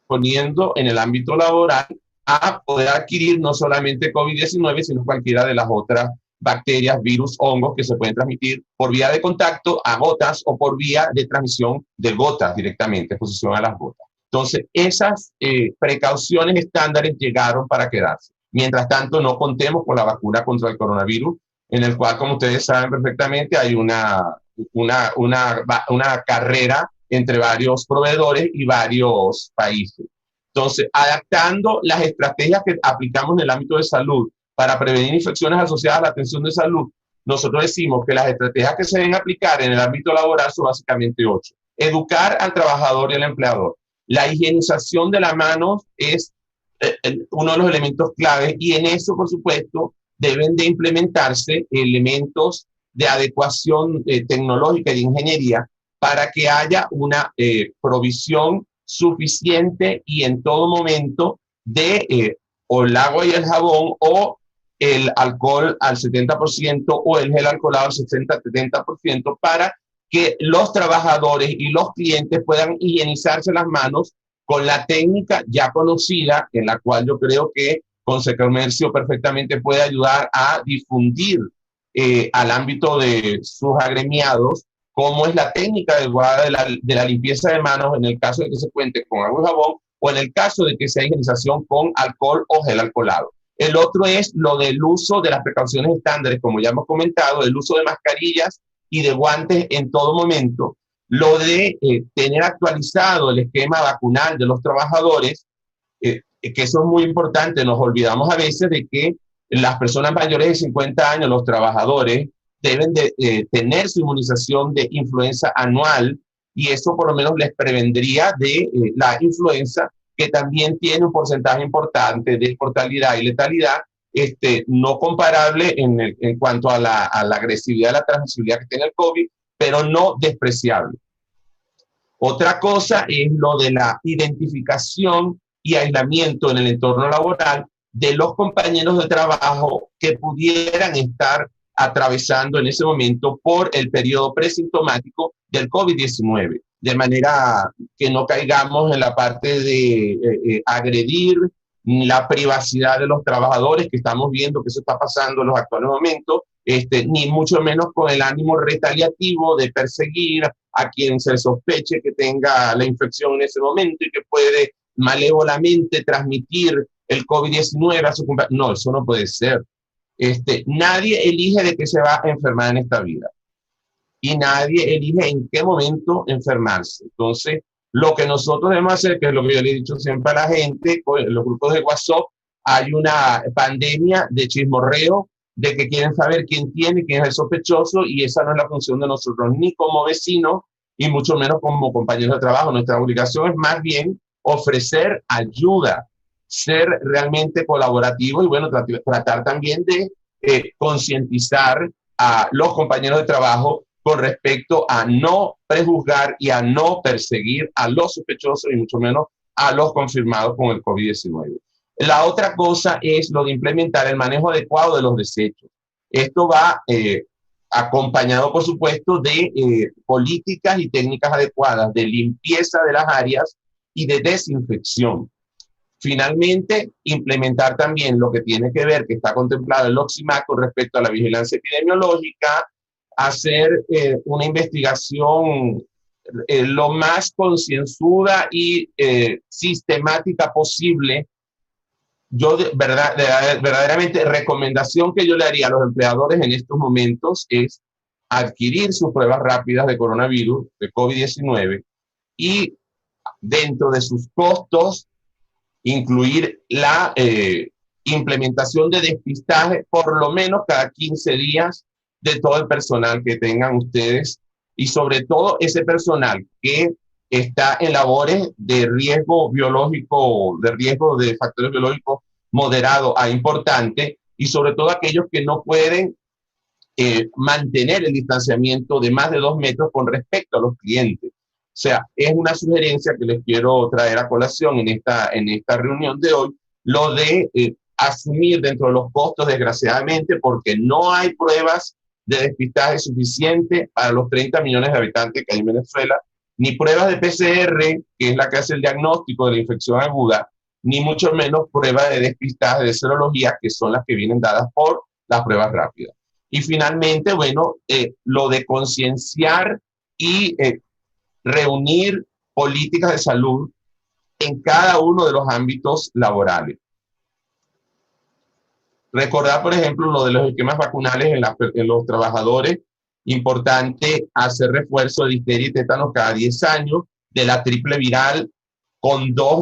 exponiendo en el ámbito laboral a poder adquirir no solamente COVID-19, sino cualquiera de las otras bacterias, virus, hongos que se pueden transmitir por vía de contacto a gotas o por vía de transmisión de gotas directamente, exposición a las gotas. Entonces, esas precauciones estándares llegaron para quedarse. Mientras tanto, no contemos con la vacuna contra el coronavirus, en el cual, como ustedes saben perfectamente, hay una carrera entre varios proveedores y varios países. Entonces, adaptando las estrategias que aplicamos en el ámbito de salud para prevenir infecciones asociadas a la atención de salud, nosotros decimos que las estrategias que se deben aplicar en el ámbito laboral son básicamente 8. Educar al trabajador y al empleador. La higienización de las manos es uno de los elementos claves, y en eso, por supuesto, deben de implementarse elementos de adecuación tecnológica y de ingeniería para que haya una provisión suficiente y en todo momento de o el agua y el jabón o el alcohol al 70% o el gel alcoholado al 60-70% para que los trabajadores y los clientes puedan higienizarse las manos con la técnica ya conocida, en la cual yo creo que Consecomercio perfectamente puede ayudar a difundir al ámbito de sus agremiados cómo es la técnica adecuada de la limpieza de manos en el caso de que se cuente con agua y jabón o en el caso de que sea higienización con alcohol o gel alcoholado. El otro es lo del uso de las precauciones estándares, como ya hemos comentado, el uso de mascarillas y de guantes en todo momento, lo de tener actualizado el esquema vacunal de los trabajadores, que eso es muy importante. Nos olvidamos a veces de que las personas mayores de 50 años, los trabajadores, deben de tener su inmunización de influenza anual y eso por lo menos les prevendría de la influenza, que también tiene un porcentaje importante de mortalidad y letalidad, no comparable en cuanto a la agresividad, la transmisibilidad que tiene el COVID, pero no despreciable. Otra cosa es lo de la identificación y aislamiento en el entorno laboral de los compañeros de trabajo que pudieran estar atravesando en ese momento por el periodo presintomático del COVID-19, de manera que no caigamos en la parte de agredir la privacidad de los trabajadores, que estamos viendo que eso está pasando en los actuales momentos, ni mucho menos con el ánimo retaliativo de perseguir a quien se sospeche que tenga la infección en ese momento y que puede malévolamente transmitir el COVID-19 a su compañero. No, eso no puede ser. Nadie elige de qué se va a enfermar en esta vida y nadie elige en qué momento enfermarse. Entonces, lo que nosotros debemos hacer, que es lo que yo le he dicho siempre a la gente, en los grupos de WhatsApp, hay una pandemia de chismorreo, de que quieren saber quién tiene, quién es el sospechoso, y esa no es la función de nosotros, ni como vecinos, y mucho menos como compañeros de trabajo. Nuestra obligación es más bien ofrecer ayuda, ser realmente colaborativo y bueno, tratar también de concientizar a los compañeros de trabajo con respecto a no prejuzgar y a no perseguir a los sospechosos y mucho menos a los confirmados con el COVID-19. La otra cosa es lo de implementar el manejo adecuado de los desechos. Esto va acompañado, por supuesto, de políticas y técnicas adecuadas de limpieza de las áreas y de desinfección. Finalmente, implementar también lo que tiene que ver, que está contemplado en el OXIMAC con respecto a la vigilancia epidemiológica, hacer una investigación lo más concienzuda y sistemática posible. Yo verdaderamente recomendación que yo le haría a los empleadores en estos momentos es adquirir sus pruebas rápidas de coronavirus, de COVID-19, y dentro de sus costos incluir la implementación de despistaje por lo menos cada 15 días de todo el personal que tengan ustedes y sobre todo ese personal que está en labores de riesgo biológico, de riesgo de factores biológicos moderado a importante y sobre todo aquellos que no pueden mantener el distanciamiento de más de 2 metros con respecto a los clientes. O sea, es una sugerencia que les quiero traer a colación en esta reunión de hoy, lo de asumir dentro de los costos, desgraciadamente, porque no hay pruebas de despistaje suficiente para los 30 millones de habitantes que hay en Venezuela, ni pruebas de PCR, que es la que hace el diagnóstico de la infección aguda, ni mucho menos pruebas de despistaje de serología, que son las que vienen dadas por las pruebas rápidas. Y finalmente, bueno, lo de concienciar y reunir políticas de salud en cada uno de los ámbitos laborales. Recordar, por ejemplo, lo de los esquemas vacunales en los trabajadores. Importante hacer refuerzo de difteria y tétanos cada 10 años, de la triple viral con dos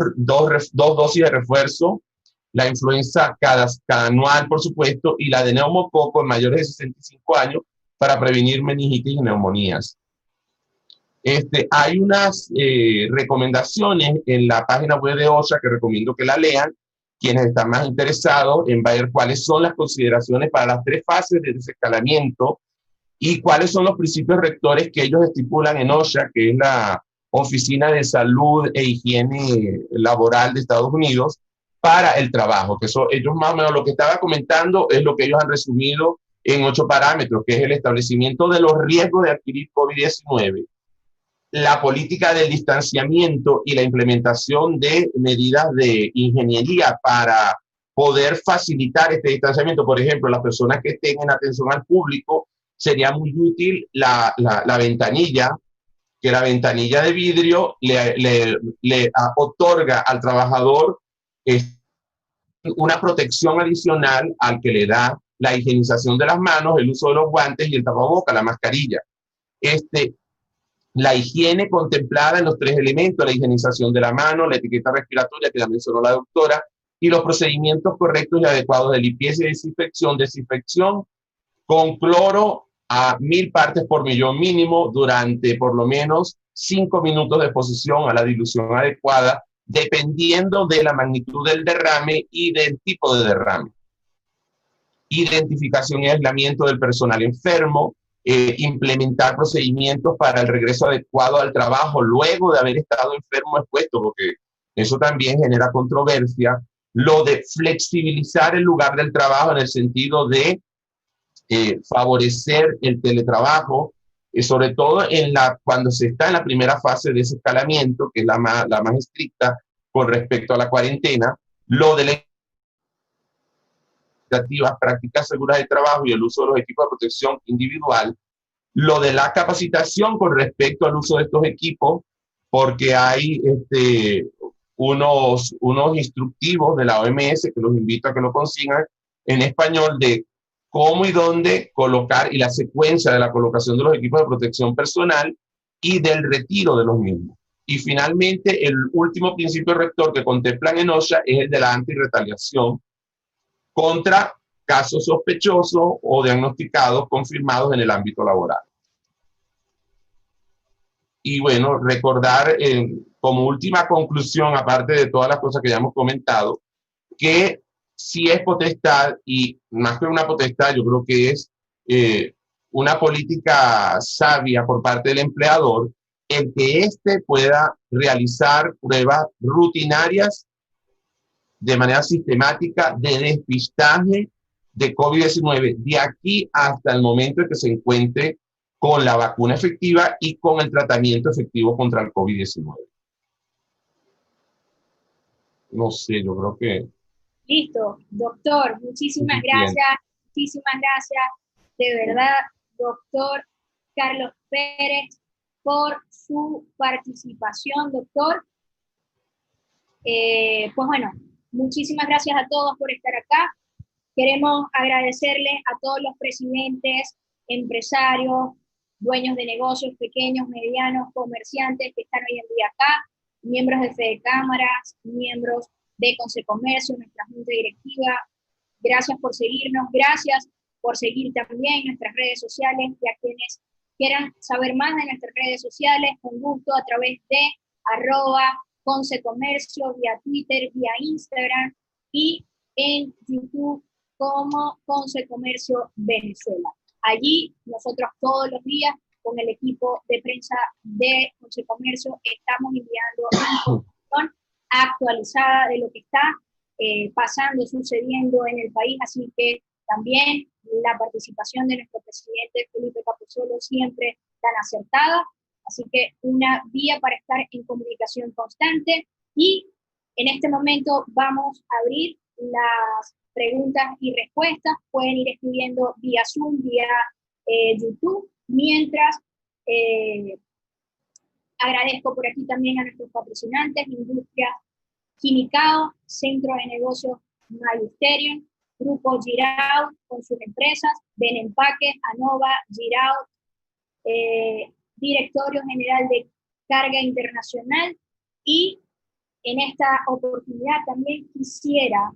dosis de refuerzo, la influenza cada anual, por supuesto, y la de neumococo en mayores de 65 años para prevenir meningitis y neumonías. Hay unas recomendaciones en la página web de OSHA que recomiendo que la lean, quienes están más interesados en ver cuáles son las consideraciones para las 3 fases de desescalamiento y cuáles son los principios rectores que ellos estipulan en OSHA, que es la Oficina de Salud e Higiene Laboral de Estados Unidos, para el trabajo. Que eso, ellos más o menos lo que estaba comentando es lo que ellos han resumido en 8 parámetros, que es el establecimiento de los riesgos de adquirir COVID-19, la política del distanciamiento y la implementación de medidas de ingeniería para poder facilitar este distanciamiento. Por ejemplo, las personas que estén en atención al público, sería muy útil la ventanilla, que la ventanilla de vidrio le otorga al trabajador una protección adicional al que le da la higienización de las manos, el uso de los guantes y el tapabocas, la mascarilla. La higiene contemplada en los 3 elementos, la higienización de la mano, la etiqueta respiratoria que ya mencionó la doctora, y los procedimientos correctos y adecuados de limpieza y desinfección con cloro a 1000 partes por millón mínimo durante por lo menos 5 minutos de exposición a la dilución adecuada, dependiendo de la magnitud del derrame y del tipo de derrame. Identificación y aislamiento del personal enfermo, implementar procedimientos para el regreso adecuado al trabajo luego de haber estado enfermo expuesto, porque eso también genera controversia. Lo de flexibilizar el lugar del trabajo en el sentido de favorecer el teletrabajo, sobre todo cuando se está en la primera fase de desescalamiento, que es la más estricta con respecto a la cuarentena. Lo de las prácticas seguras de trabajo y el uso de los equipos de protección individual. Lo de la capacitación con respecto al uso de estos equipos, porque hay unos instructivos de la OMS que los invito a que lo consigan en español, de cómo y dónde colocar y la secuencia de la colocación de los equipos de protección personal y del retiro de los mismos. Y finalmente, el último principio rector que contemplan en OSHA es el de la antirretaliación contra casos sospechosos o diagnosticados confirmados en el ámbito laboral. Y bueno, recordar como última conclusión, aparte de todas las cosas que ya hemos comentado, que si es potestad, y más que una potestad, yo creo que es una política sabia por parte del empleador, el que éste pueda realizar pruebas rutinarias de manera sistemática de despistaje de COVID-19 de aquí hasta el momento en que se encuentre con la vacuna efectiva y con el tratamiento efectivo contra el COVID-19. No sé, yo creo que... Listo, doctor, muchísimas gracias, de verdad, doctor Carlos Pérez, por su participación, doctor. Pues bueno, muchísimas gracias a todos por estar acá. Queremos agradecerle a todos los presidentes, empresarios, dueños de negocios pequeños, medianos, comerciantes que están hoy en día acá, miembros de Fede Cámaras, miembros de Consecomercio, nuestra junta directiva. Gracias por seguirnos, gracias por seguir también nuestras redes sociales, y a quienes quieran saber más de nuestras redes sociales, con gusto a través de @Consecomercio, vía Twitter, vía Instagram, y en YouTube como Consecomercio Venezuela. Allí nosotros todos los días con el equipo de prensa de Consecomercio estamos enviando información actualizada de lo que está pasando, sucediendo en el país, así que también la participación de nuestro presidente Felipe Capusolo siempre tan acertada, así que una vía para estar en comunicación constante. Y en este momento vamos a abrir las preguntas y respuestas. Pueden ir escribiendo vía Zoom, vía YouTube, mientras agradezco por aquí también a nuestros patrocinantes: Industria Quimicao, Centro de Negocios Magisterium, Grupo Giraud con sus empresas, Benempaque, Anova, Giraud, Directorio General de Carga Internacional. Y en esta oportunidad también quisiera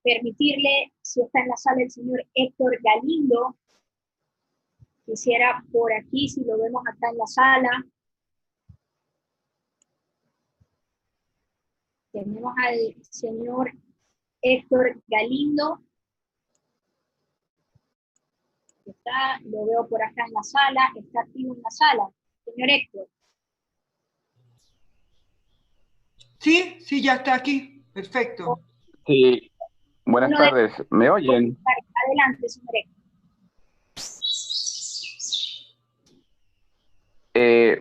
permitirle, si está en la sala el señor Héctor Galindo, quisiera por aquí, si lo vemos acá en la sala, tenemos al señor Héctor Galindo. Está, lo veo por acá en la sala, está activo en la sala. Señor Héctor. Sí, sí, ya está aquí. Perfecto. Sí, buenas tardes. ¿Me oyen? Adelante, señor Héctor.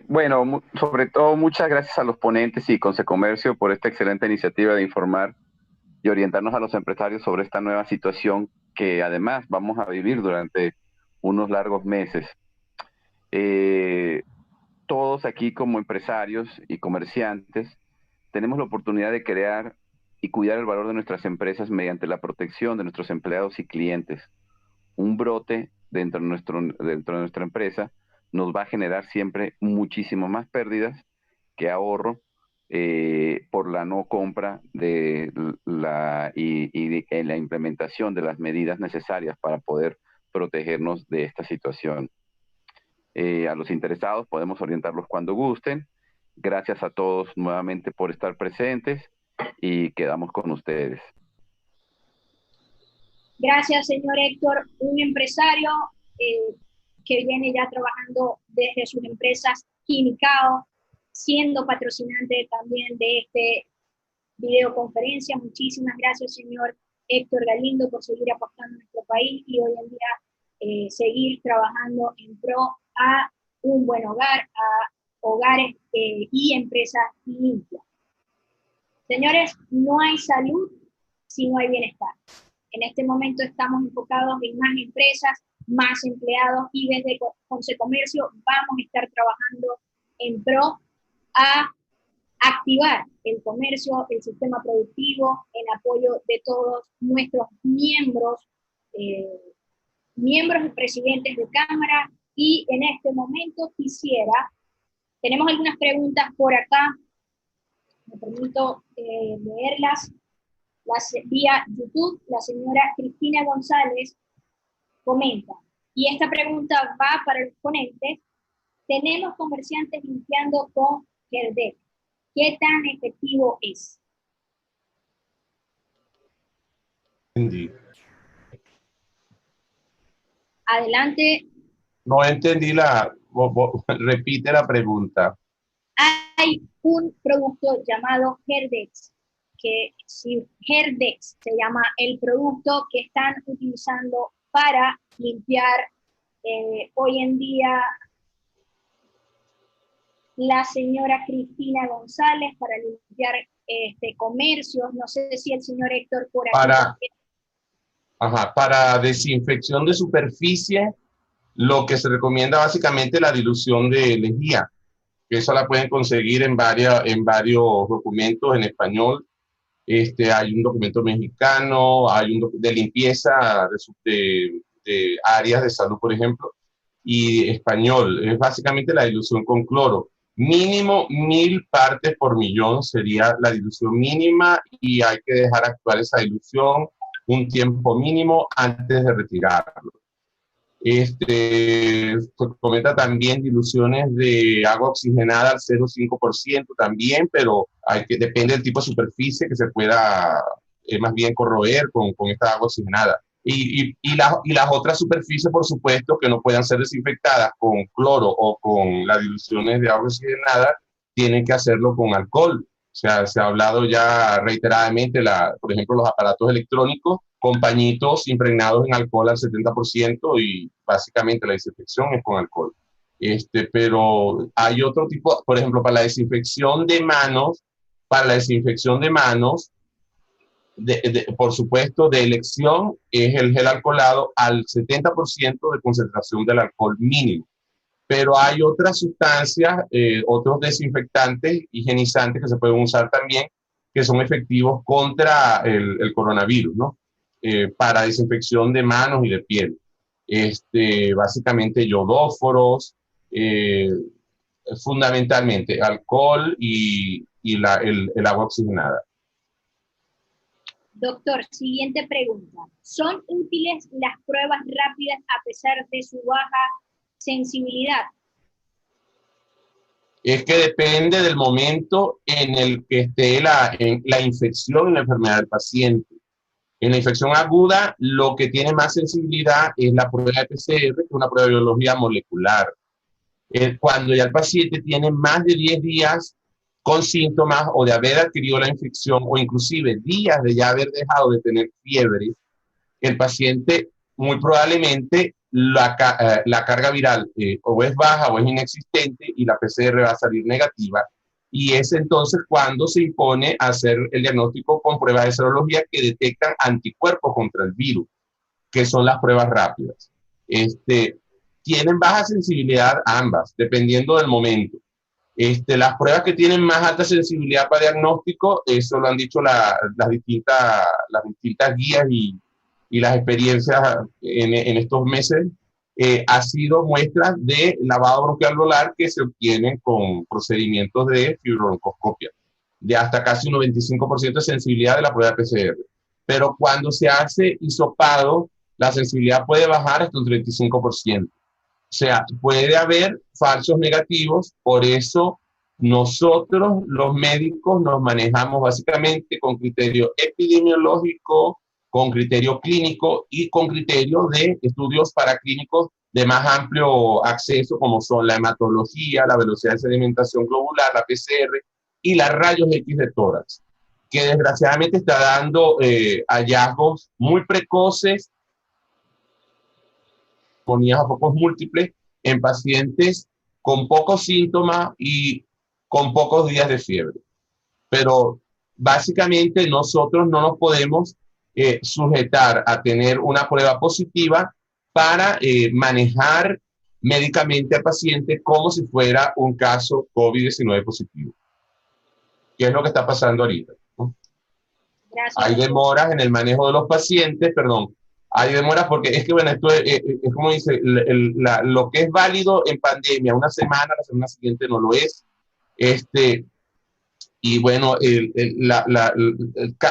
Bueno, sobre todo muchas gracias a los ponentes y Consecomercio por esta excelente iniciativa de informar y orientarnos a los empresarios sobre esta nueva situación que además vamos a vivir durante unos largos meses. Todos aquí como empresarios y comerciantes tenemos la oportunidad de crear y cuidar el valor de nuestras empresas mediante la protección de nuestros empleados y clientes. Un brote dentro de nuestra empresa nos va a generar siempre muchísimo más pérdidas que ahorro por la no compra de la implementación de las medidas necesarias para poder protegernos de esta situación. A los interesados podemos orientarlos cuando gusten. Gracias a todos nuevamente por estar presentes y quedamos con ustedes. Gracias, señor Héctor. Un empresario que viene ya trabajando desde sus empresas Quimicao, siendo patrocinante también de este videoconferencia. Muchísimas gracias, señor Héctor Galindo, por seguir apostando a nuestro país y hoy en día seguir trabajando en pro a un buen hogar, a hogares y empresas limpias. Señores, no hay salud si no hay bienestar. En este momento estamos enfocados en más empresas, más empleados y desde Consecomercio vamos a estar trabajando en pro a activar el comercio, el sistema productivo, en apoyo de todos nuestros miembros y presidentes de Cámara. Y en este momento tenemos algunas preguntas por acá, me permito leerlas. Vía YouTube, la señora Cristina González comenta, y esta pregunta va para los ponentes: tenemos comerciantes limpiando con Herdec, ¿qué tan efectivo es? Entendí. Adelante. No entendí repite la pregunta. Hay un producto llamado Herdex, que si Herdex se llama el producto que están utilizando para limpiar hoy en día la señora Cristina González, para limpiar comercios. No sé si el señor Héctor por aquí. Para desinfección de superficie, lo que se recomienda básicamente es la dilución de lejía, que eso la pueden conseguir en varios documentos en español. Hay un documento mexicano, hay un de limpieza de áreas de salud, por ejemplo, y español. Es básicamente la dilución con cloro. Mínimo 1000 partes por millón sería la dilución mínima y hay que dejar actuar esa dilución un tiempo mínimo antes de retirarlo. Se comenta también diluciones de agua oxigenada al 0,5% también, pero depende del tipo de superficie que se pueda más bien corroer con esta agua oxigenada. Y las otras superficies, por supuesto, que no puedan ser desinfectadas con cloro o con las diluciones de agua oxigenada, tienen que hacerlo con alcohol. O sea, se ha hablado ya reiteradamente, por ejemplo, los aparatos electrónicos con pañitos impregnados en alcohol al 70% y básicamente la desinfección es con alcohol. Pero hay otro tipo, por ejemplo, para la desinfección de manos, por supuesto, de elección es el gel alcoholado al 70% de concentración del alcohol mínimo. Pero hay otras sustancias, otros desinfectantes, higienizantes que se pueden usar también, que son efectivos contra el coronavirus, ¿no? Para desinfección de manos y de piel. Básicamente yodóforos, fundamentalmente alcohol y el agua oxigenada. Doctor, siguiente pregunta. ¿Son útiles las pruebas rápidas a pesar de su baja sensibilidad? Es que depende del momento en el que esté la infección y la enfermedad del paciente. En la infección aguda, lo que tiene más sensibilidad es la prueba de PCR, que es una prueba de biología molecular. Cuando ya el paciente tiene más de 10 días con síntomas o de haber adquirido la infección o inclusive días de ya haber dejado de tener fiebre, el paciente muy probablemente la carga viral o es baja o es inexistente y la PCR va a salir negativa. Y es entonces cuando se impone hacer el diagnóstico con pruebas de serología que detectan anticuerpos contra el virus, que son las pruebas rápidas. Tienen baja sensibilidad ambas, dependiendo del momento. Las pruebas que tienen más alta sensibilidad para diagnóstico, eso lo han dicho las distintas guías y las experiencias en estos meses, ha sido muestras de lavado bronquialveolar que se obtienen con procedimientos de fibrobroncoscopia, de hasta casi un 95% de sensibilidad de la prueba PCR. Pero cuando se hace hisopado, la sensibilidad puede bajar hasta un 35%. O sea, puede haber falsos negativos, por eso nosotros los médicos nos manejamos básicamente con criterio epidemiológico, con criterio clínico y con criterio de estudios paraclínicos de más amplio acceso, como son la hematología, la velocidad de sedimentación globular, la PCR y las rayos X de tórax, que desgraciadamente está dando hallazgos muy precoces, neumonías a focos múltiples en pacientes con pocos síntomas y con pocos días de fiebre. Pero básicamente nosotros no nos podemos sujetar a tener una prueba positiva para manejar médicamente al paciente como si fuera un caso COVID-19 positivo. ¿Qué es lo que está pasando ahorita? ¿No? Gracias. Hay demoras en el manejo de los pacientes, hay demoras porque es que, bueno, esto es como dice, lo que es válido en pandemia, una semana, la semana siguiente no lo es. Y bueno,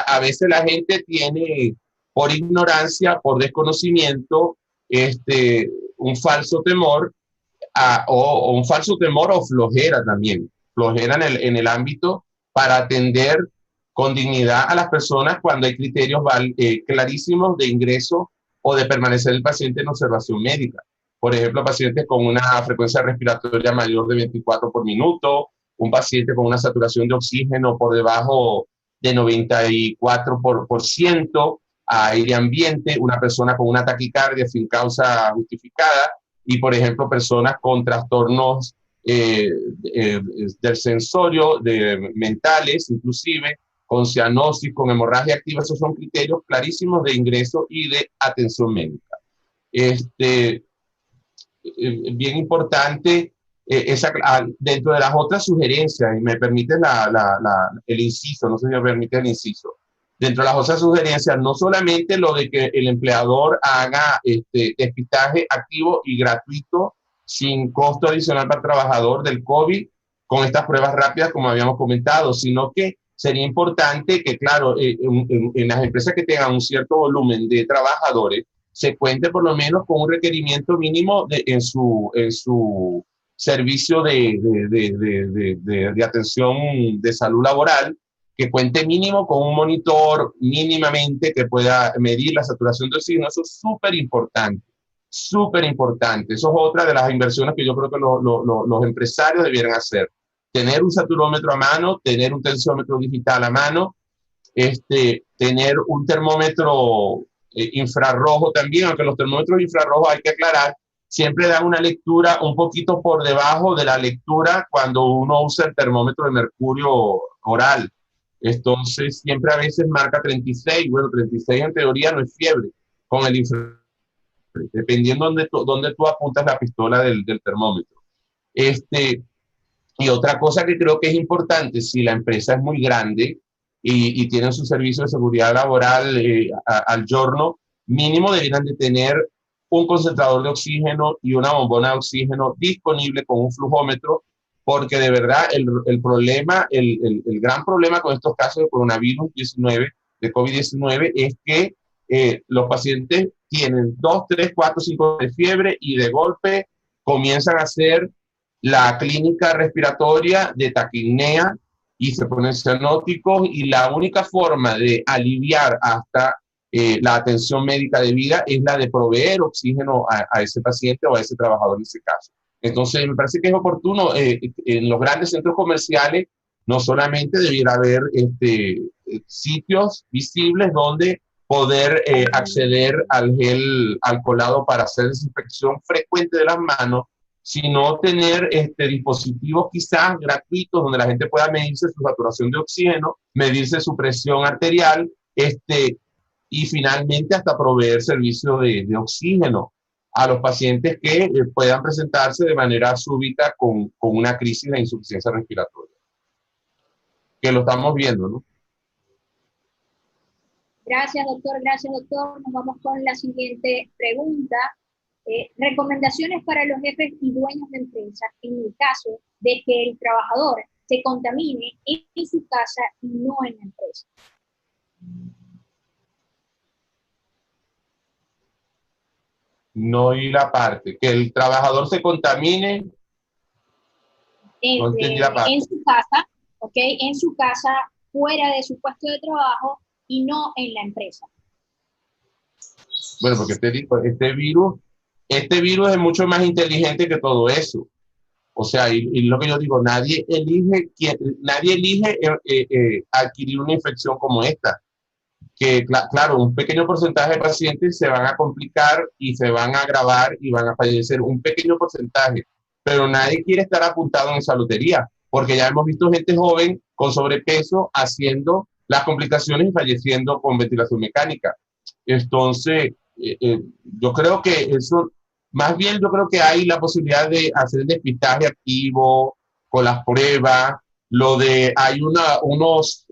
a veces la gente tiene, por ignorancia, por desconocimiento, un falso temor, o un falso temor o flojera también. Flojera en el ámbito para atender con dignidad a las personas cuando hay criterios clarísimos de ingreso o de permanecer el paciente en observación médica. Por ejemplo, pacientes con una frecuencia respiratoria mayor de 24 por minuto, un paciente con una saturación de oxígeno por debajo de 94% a aire ambiente, una persona con una taquicardia sin causa justificada y, por ejemplo, personas con trastornos del sensorio, mentales, inclusive, con cianosis, con hemorragia activa. Esos son criterios clarísimos de ingreso y de atención médica. Bien importante, dentro de las otras sugerencias, y me permite el inciso, no sé si me permite el inciso, dentro de las otras sugerencias, no solamente lo de que el empleador haga despistaje activo y gratuito, sin costo adicional para el trabajador del COVID, con estas pruebas rápidas, como habíamos comentado, sino que sería importante que, claro, en las empresas que tengan un cierto volumen de trabajadores, se cuente por lo menos con un requerimiento mínimo en su servicio de atención de salud laboral, que cuente mínimo con un monitor mínimamente que pueda medir la saturación de oxígeno. Eso es súper importante, súper importante. Eso es otra de las inversiones que yo creo que los empresarios debieran hacer. Tener un saturómetro a mano, tener un tensiómetro digital a mano, tener un termómetro infrarrojo también, aunque los termómetros infrarrojos, hay que aclarar, siempre dan una lectura un poquito por debajo de la lectura cuando uno usa el termómetro de mercurio oral. Entonces, siempre a veces marca 36. Bueno, 36 en teoría no es fiebre con el infrarrojo, dependiendo dónde tú apuntas la pistola del termómetro. Y otra cosa que creo que es importante, si la empresa es muy grande y tienen su servicio de seguridad laboral al giorno, mínimo deberían de tener un concentrador de oxígeno y una bombona de oxígeno disponible con un flujómetro, porque de verdad el problema, el gran problema con estos casos de coronavirus 19, de COVID-19, es que los pacientes tienen 2, 3, 4, 5 de fiebre y de golpe comienzan a hacer la clínica respiratoria de taquipnea y se ponen cianóticos, y la única forma de aliviar hasta la atención médica debida es la de proveer oxígeno a ese paciente o a ese trabajador en ese caso. Entonces, me parece que es oportuno en los grandes centros comerciales no solamente debiera haber sitios visibles donde poder acceder al gel alcoholado para hacer desinfección frecuente de las manos, sino tener dispositivos quizás gratuitos donde la gente pueda medirse su saturación de oxígeno, medirse su presión arterial, y finalmente hasta proveer servicio de oxígeno a los pacientes que puedan presentarse de manera súbita con una crisis de insuficiencia respiratoria. Que lo estamos viendo, ¿no? Gracias, doctor. Gracias, doctor. Nos vamos con la siguiente pregunta. Recomendaciones para los jefes y dueños de empresas en el caso de que el trabajador se contamine en su casa y no en la empresa. No oí la parte, que el trabajador se contamine. No entendí la parte. En su casa, ¿ok? En su casa, fuera de su puesto de trabajo y no en la empresa. Bueno, porque te digo, este virus es mucho más inteligente que todo eso. O sea, y lo que yo digo, nadie elige adquirir una infección como esta. Que claro, un pequeño porcentaje de pacientes se van a complicar y se van a agravar y van a fallecer, un pequeño porcentaje, pero nadie quiere estar apuntado en esa lotería, porque ya hemos visto gente joven con sobrepeso haciendo las complicaciones y falleciendo con ventilación mecánica. Entonces, yo creo que eso, más bien yo creo que hay la posibilidad de hacer el despistaje activo con las pruebas, hay unos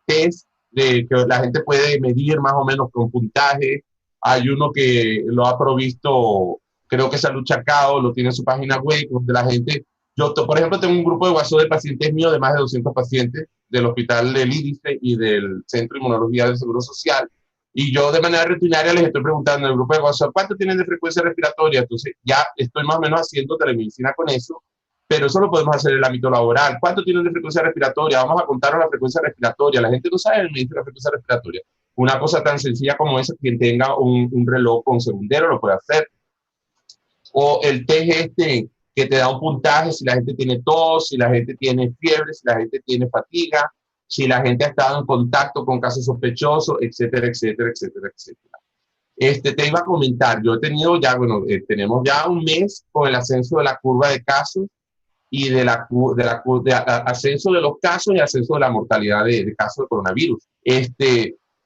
test de que la gente puede medir más o menos con puntaje. Hay uno que lo ha provisto, creo que Salud Chacao, lo tiene en su página web, donde la gente, por ejemplo, tengo un grupo de WhatsApp de pacientes míos, de más de 200 pacientes, del Hospital del IDICE y del Centro de Inmunología del Seguro Social, y yo de manera rutinaria les estoy preguntando en el grupo de WhatsApp, ¿cuánto tienen de frecuencia respiratoria? Entonces ya estoy más o menos haciendo telemedicina con eso, pero eso lo podemos hacer en el ámbito laboral. ¿Cuánto tienen de frecuencia respiratoria? Vamos a contar la frecuencia respiratoria. La gente no sabe medir la frecuencia respiratoria. Una cosa tan sencilla como esa, quien tenga un reloj con segundero lo puede hacer. O el test que te da un puntaje si la gente tiene tos, si la gente tiene fiebre, si la gente tiene fatiga, si la gente ha estado en contacto con casos sospechosos, etcétera, etcétera, etcétera, etcétera. Te iba a comentar, yo he tenido ya, tenemos ya un mes con el ascenso de la curva de casos y de ascenso de los casos y ascenso de la mortalidad de casos de coronavirus.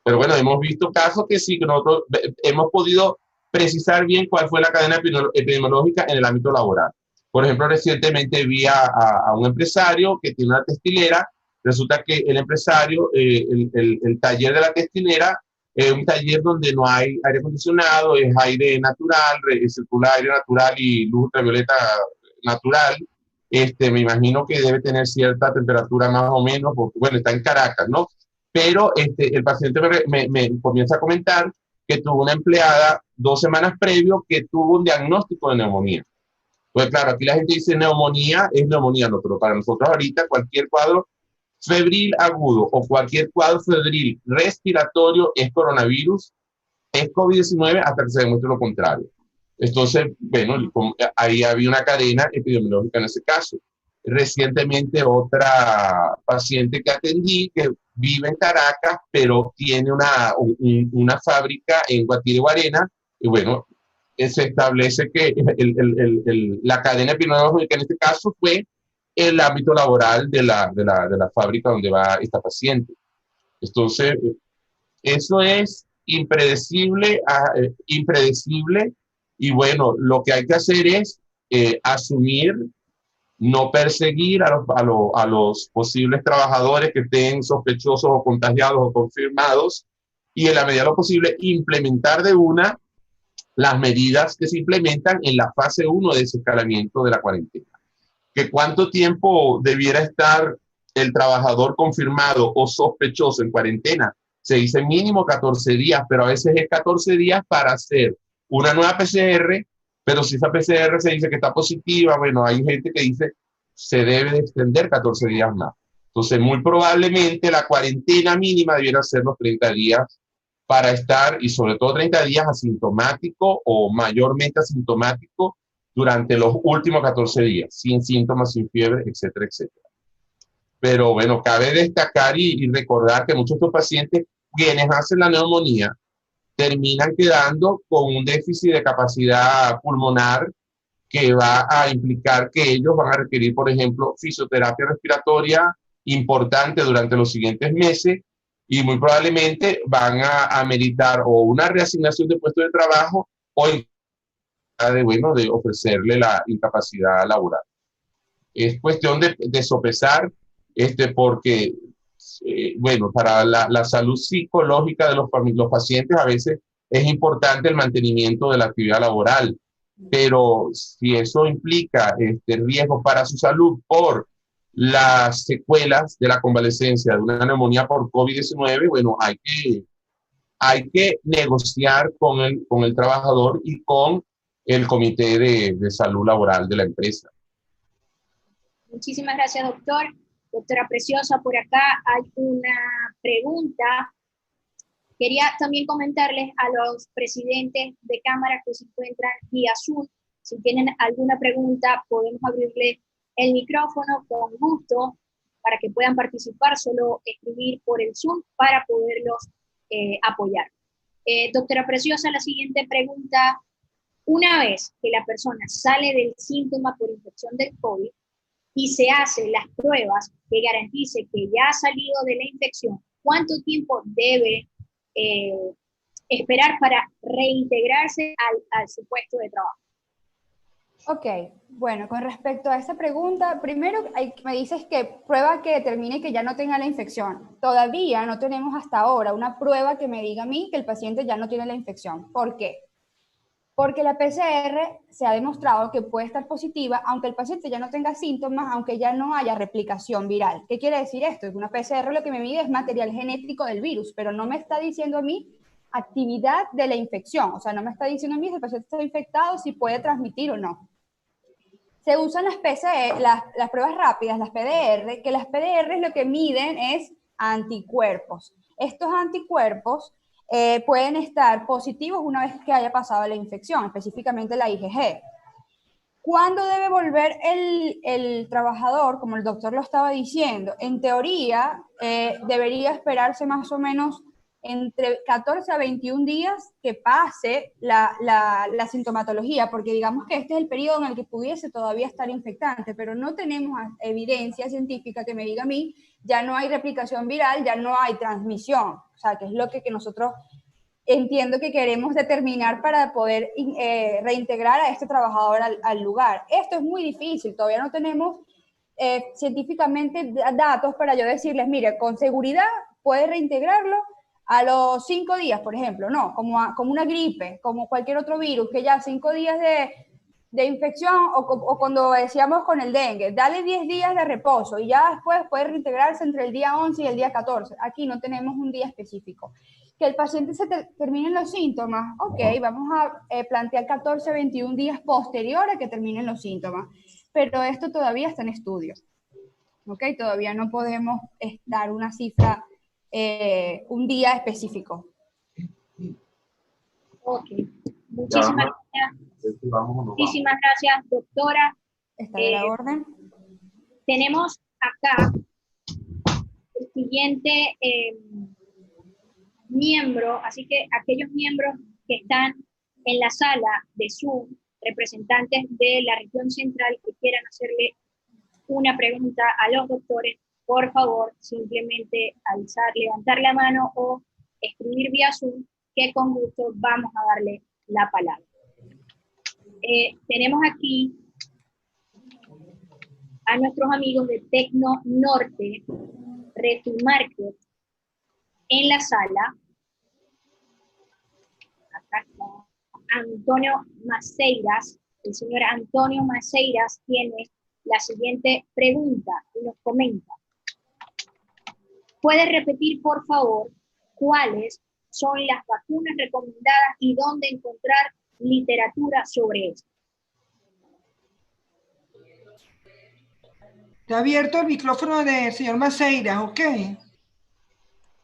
Pero bueno, hemos visto casos que sí, que nosotros hemos podido precisar bien cuál fue la cadena epidemiológica en el ámbito laboral. Por ejemplo, recientemente vi a un empresario que tiene una textilera. Resulta que el empresario, el taller de la textilera, es un taller donde no hay aire acondicionado, es aire natural, circula aire natural y luz ultravioleta natural. Me imagino que debe tener cierta temperatura más o menos, porque bueno, está en Caracas, ¿no? Pero el paciente me comienza a comentar que tuvo una empleada 2 semanas previo que tuvo un diagnóstico de neumonía. Pues claro, aquí la gente dice neumonía, es neumonía, no, pero para nosotros ahorita cualquier cuadro febril agudo o cualquier cuadro febril respiratorio es coronavirus, es COVID-19 hasta que se demuestre lo contrario. Entonces, bueno, ahí había una cadena epidemiológica en ese caso. Recientemente otra paciente que atendí, que vive en Caracas, pero tiene una fábrica en Guatire, Guarena, y bueno, se establece que la cadena epidemiológica en este caso fue el ámbito laboral de la fábrica donde va esta paciente. Entonces, eso es impredecible, y bueno, lo que hay que hacer es asumir, no perseguir a los posibles trabajadores que estén sospechosos o contagiados o confirmados, y en la medida de lo posible implementar de una las medidas que se implementan en la fase 1 de ese escalamiento de la cuarentena. Que cuánto tiempo debiera estar el trabajador confirmado o sospechoso en cuarentena. Se dice mínimo 14 días, pero a veces es 14 días para hacer una nueva PCR, pero si esa PCR se dice que está positiva, bueno, hay gente que dice se debe de extender 14 días más. Entonces, muy probablemente la cuarentena mínima debiera ser los 30 días para estar, y sobre todo 30 días asintomático o mayormente asintomático durante los últimos 14 días, sin síntomas, sin fiebre, etcétera, etcétera. Pero bueno, cabe destacar y recordar que muchos de estos pacientes, quienes hacen la neumonía, terminan quedando con un déficit de capacidad pulmonar que va a implicar que ellos van a requerir, por ejemplo, fisioterapia respiratoria importante durante los siguientes meses y muy probablemente van a meritar o una reasignación de puesto de trabajo o de ofrecerle la incapacidad laboral. Es cuestión de sopesar, porque, bueno, para la salud psicológica de los pacientes a veces es importante el mantenimiento de la actividad laboral, pero si eso implica riesgo para su salud por las secuelas de la convalecencia de una neumonía por COVID-19, bueno, hay que negociar con el trabajador y con el comité de salud laboral de la empresa. Muchísimas gracias, doctor. Doctora Preciosa, por acá hay una pregunta. Quería también comentarles a los presidentes de cámara que se encuentran vía Zoom. Si tienen alguna pregunta, podemos abrirle el micrófono con gusto para que puedan participar, solo escribir por el Zoom para poderlos apoyar. Doctora Preciosa, la siguiente pregunta. Una vez que la persona sale del síntoma por infección del COVID y se hacen las pruebas que garantice que ya ha salido de la infección, ¿cuánto tiempo debe esperar para reintegrarse al su puesto de trabajo? Ok, bueno, con respecto a esa pregunta, primero me dices que prueba que determine que ya no tenga la infección. Todavía no tenemos hasta ahora una prueba que me diga a mí que el paciente ya no tiene la infección. ¿Por qué? Porque la PCR se ha demostrado que puede estar positiva aunque el paciente ya no tenga síntomas, aunque ya no haya replicación viral. ¿Qué quiere decir esto? Que una PCR lo que me mide es material genético del virus, pero no me está diciendo a mí actividad de la infección. O sea, no me está diciendo a mí si el paciente está infectado, si puede transmitir o no. Se usan las pruebas rápidas, las PDR, que las PDR lo que miden es anticuerpos. Estos anticuerpos pueden estar positivos una vez que haya pasado la infección, específicamente la IgG. ¿Cuándo debe volver el trabajador? Como el doctor lo estaba diciendo, en teoría debería esperarse más o menos entre 14 a 21 días que pase la sintomatología, porque digamos que este es el periodo en el que pudiese todavía estar infectante, pero no tenemos evidencia científica que me diga a mí, ya no hay replicación viral, ya no hay transmisión, o sea, que es lo que nosotros entiendo que queremos determinar para poder reintegrar a este trabajador al lugar. Esto es muy difícil, todavía no tenemos científicamente datos para yo decirles, mire, con seguridad puede reintegrarlo a los 5 días, por ejemplo, no, como una gripe, como cualquier otro virus, que ya 5 días de infección, o cuando decíamos con el dengue, dale 10 días de reposo y ya después puede reintegrarse entre el día 11 y el día 14. Aquí no tenemos un día específico. Que el paciente se terminen los síntomas, ok, vamos a plantear 14 a 21 días posteriores a que terminen los síntomas, pero esto todavía está en estudio, ok, todavía no podemos dar una cifra, un día específico. Ok, muchísimas gracias, doctora. ¿Está de la orden? Tenemos acá el siguiente miembro, así que aquellos miembros que están en la sala de Zoom, representantes de la región central que quieran hacerle una pregunta a los doctores, por favor, simplemente levantar la mano o escribir vía Zoom, que con gusto vamos a darle la palabra. Tenemos aquí a nuestros amigos de Tecno Norte, Refimarket, en la sala. Acá está Antonio Maceiras. El señor Antonio Maceiras tiene la siguiente pregunta y nos comenta. ¿Puede repetir, por favor, cuáles son las vacunas recomendadas y dónde encontrar literatura sobre esto? Está abierto el micrófono del señor Maceiras, ¿ok?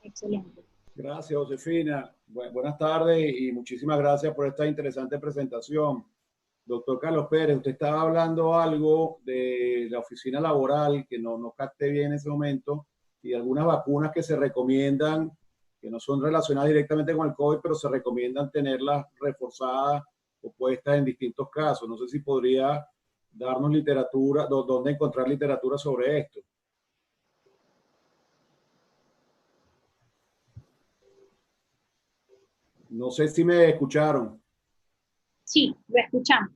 Excelente. Gracias, Josefina. Buenas tardes y muchísimas gracias por esta interesante presentación. Doctor Carlos Pérez, usted estaba hablando algo de la oficina laboral, que no capté bien en ese momento, y algunas vacunas que se recomiendan, que no son relacionadas directamente con el COVID, pero se recomiendan tenerlas reforzadas o puestas en distintos casos. No sé si podría darnos literatura, dónde encontrar literatura sobre esto. No sé si me escucharon. Sí, lo escuchamos.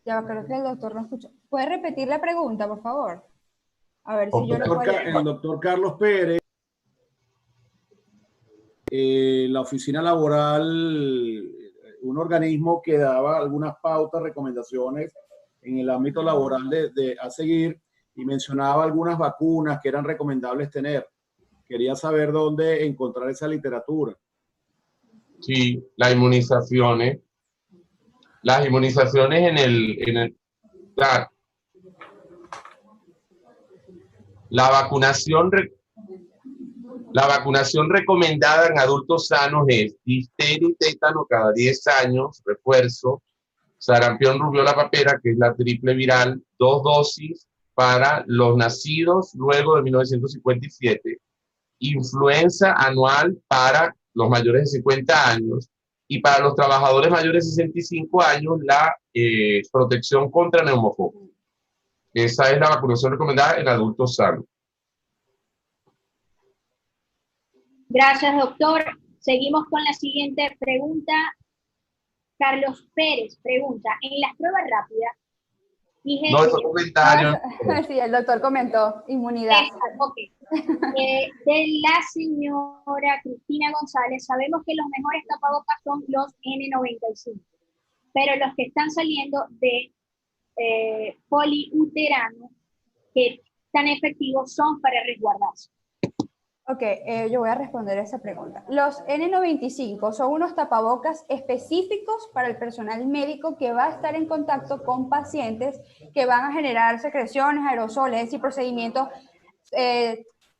Ya, creo que el doctor no escuchó. ¿Puede repetir la pregunta, por favor? A ver si yo lo puedo... El doctor Carlos Pérez, la oficina laboral, un organismo que daba algunas pautas, recomendaciones en el ámbito laboral a seguir, y mencionaba algunas vacunas que eran recomendables tener. Quería saber dónde encontrar esa literatura. Sí, las inmunizaciones claro, la vacunación recomendada en adultos sanos es difteria y tétano cada 10 años, refuerzo, sarampión, rubiola, papera, que es la triple viral, 2 dosis para los nacidos luego de 1957, influenza anual para los mayores de 50 años, y para los trabajadores mayores de 65 años la protección contra neumococo. Esa es la vacunación recomendada en adultos sanos. Gracias, doctor. Seguimos con la siguiente pregunta. Carlos Pérez pregunta, en las pruebas rápidas, dije... No, es comentario. Sí, el doctor comentó, inmunidad. Okay. De la señora Cristina González, sabemos que los mejores tapabocas son los N95, pero los que están saliendo de poliuterano, que tan efectivos son para resguardarse. Ok, yo voy a responder esa pregunta. Los N95 son unos tapabocas específicos para el personal médico que va a estar en contacto con pacientes que van a generar secreciones, aerosoles y procedimientos,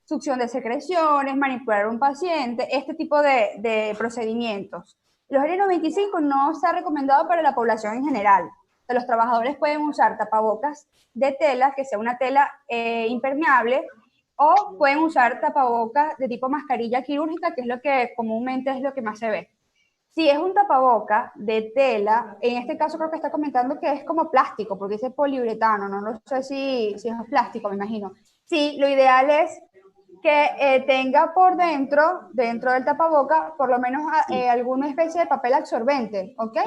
succión de secreciones, manipular a un paciente, este tipo de procedimientos. Los N95 no está recomendado para la población en general. Los trabajadores pueden usar tapabocas de tela, que sea una tela impermeable, o pueden usar tapabocas de tipo mascarilla quirúrgica, que es lo que comúnmente es lo que más se ve. Si es un tapaboca de tela, en este caso creo que está comentando que es como plástico, porque dice poliuretano, no lo sé si es plástico, me imagino. Sí, lo ideal es que tenga por dentro del tapaboca, por lo menos alguna especie de papel absorbente, ¿ok?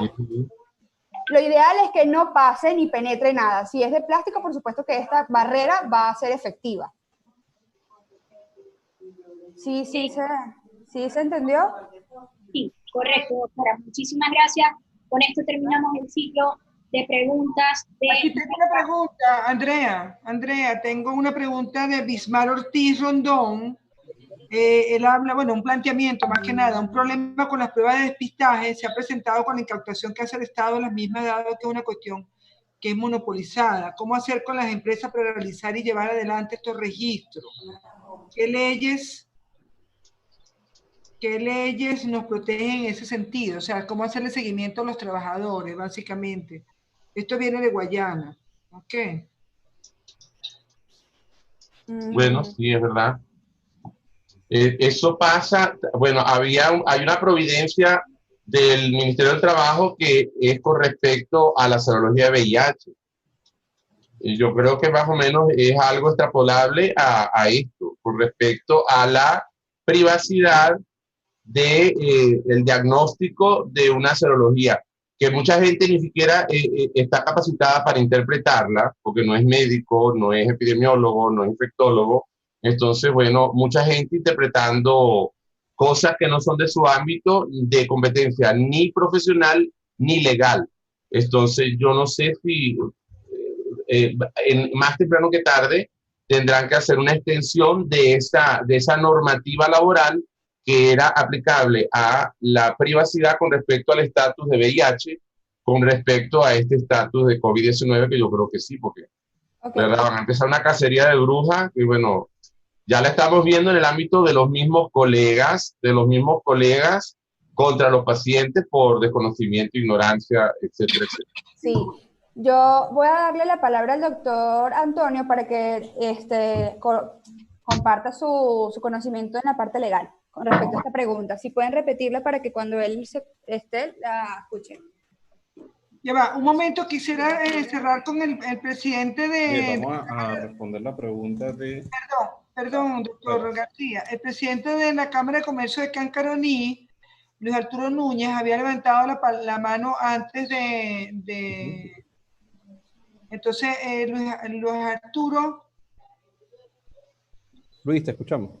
Lo ideal es que no pase ni penetre nada. Si es de plástico, por supuesto que esta barrera va a ser efectiva. ¿Sí se entendió? Sí, correcto, doctora. Muchísimas gracias. Con esto terminamos el ciclo de preguntas. Aquí tengo una pregunta, Andrea. Andrea, tengo una pregunta de Bismar Ortiz Rondón. Él habla, bueno, un planteamiento más que nada, un problema con las pruebas de despistaje se ha presentado con la incautación que hace el Estado de las mismas, dado que es una cuestión que es monopolizada. ¿Cómo hacer con las empresas para realizar y llevar adelante estos registros? ¿Qué leyes nos protegen en ese sentido? O sea, ¿cómo hacerle seguimiento a los trabajadores, básicamente? Esto viene de Guayana, ¿ok? Bueno, sí, es verdad. Eso pasa, bueno, hay una providencia del Ministerio del Trabajo que es con respecto a la serología de VIH. Y yo creo que más o menos es algo extrapolable a esto, con respecto a la privacidad del diagnóstico de una serología, que mucha gente ni siquiera está capacitada para interpretarla, porque no es médico, no es epidemiólogo, no es infectólogo. Entonces, bueno, mucha gente interpretando cosas que no son de su ámbito de competencia, ni profesional ni legal. Entonces, yo no sé si más temprano que tarde tendrán que hacer una extensión de esa normativa laboral que era aplicable a la privacidad con respecto al estatus de VIH, con respecto a este estatus de COVID-19, que yo creo que sí, porque ¿verdad? Van a empezar una cacería de brujas, y bueno, Ya la estamos viendo en el ámbito de los mismos colegas, contra los pacientes por desconocimiento, ignorancia, etcétera, etcétera. Sí, yo voy a darle la palabra al doctor Antonio para que comparta su conocimiento en la parte legal con respecto a esta pregunta. Si pueden repetirla para que cuando él esté, la escuchen. Ya va, un momento, quisiera cerrar con el presidente de... Vamos a responder la pregunta de... Perdón, doctor García. El presidente de la Cámara de Comercio de Cancaroní, Luis Arturo Núñez, había levantado la mano antes de... Entonces, Luis Arturo... Luis, te escuchamos.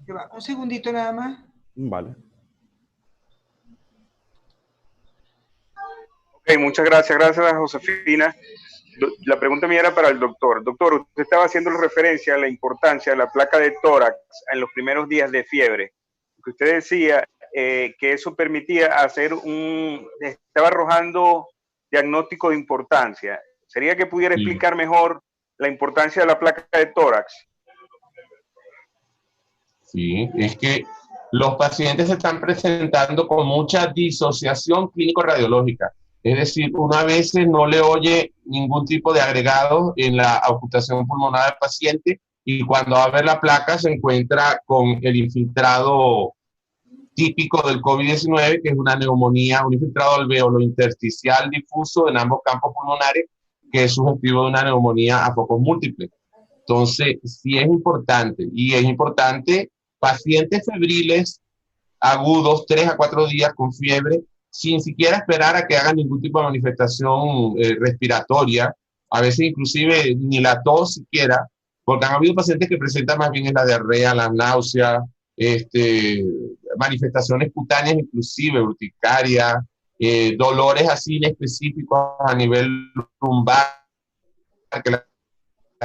Ya va, un segundito nada más. Vale. Ok, muchas gracias. Gracias, Josefina. La pregunta mía era para el doctor. Doctor, usted estaba haciendo referencia a la importancia de la placa de tórax en los primeros días de fiebre. Que usted decía que eso permitía hacer estaba arrojando diagnóstico de importancia. ¿Sería que pudiera explicar mejor la importancia de la placa de tórax? Sí, es que los pacientes se están presentando con mucha disociación clínico-radiológica. Es decir, uno a veces no le oye ningún tipo de agregado en la auscultación pulmonar del paciente y cuando va a ver la placa se encuentra con el infiltrado típico del COVID-19, que es una neumonía, un infiltrado alveolo intersticial difuso en ambos campos pulmonares, que es sugestivo de una neumonía a focos múltiples. Entonces, sí es importante, y es importante pacientes febriles agudos, 3 a 4 días con fiebre, sin siquiera esperar a que hagan ningún tipo de manifestación respiratoria, a veces inclusive ni la tos siquiera, porque han habido pacientes que presentan más bien la diarrea, la náusea, manifestaciones cutáneas inclusive, urticaria, dolores así inespecíficos a nivel lumbar, que la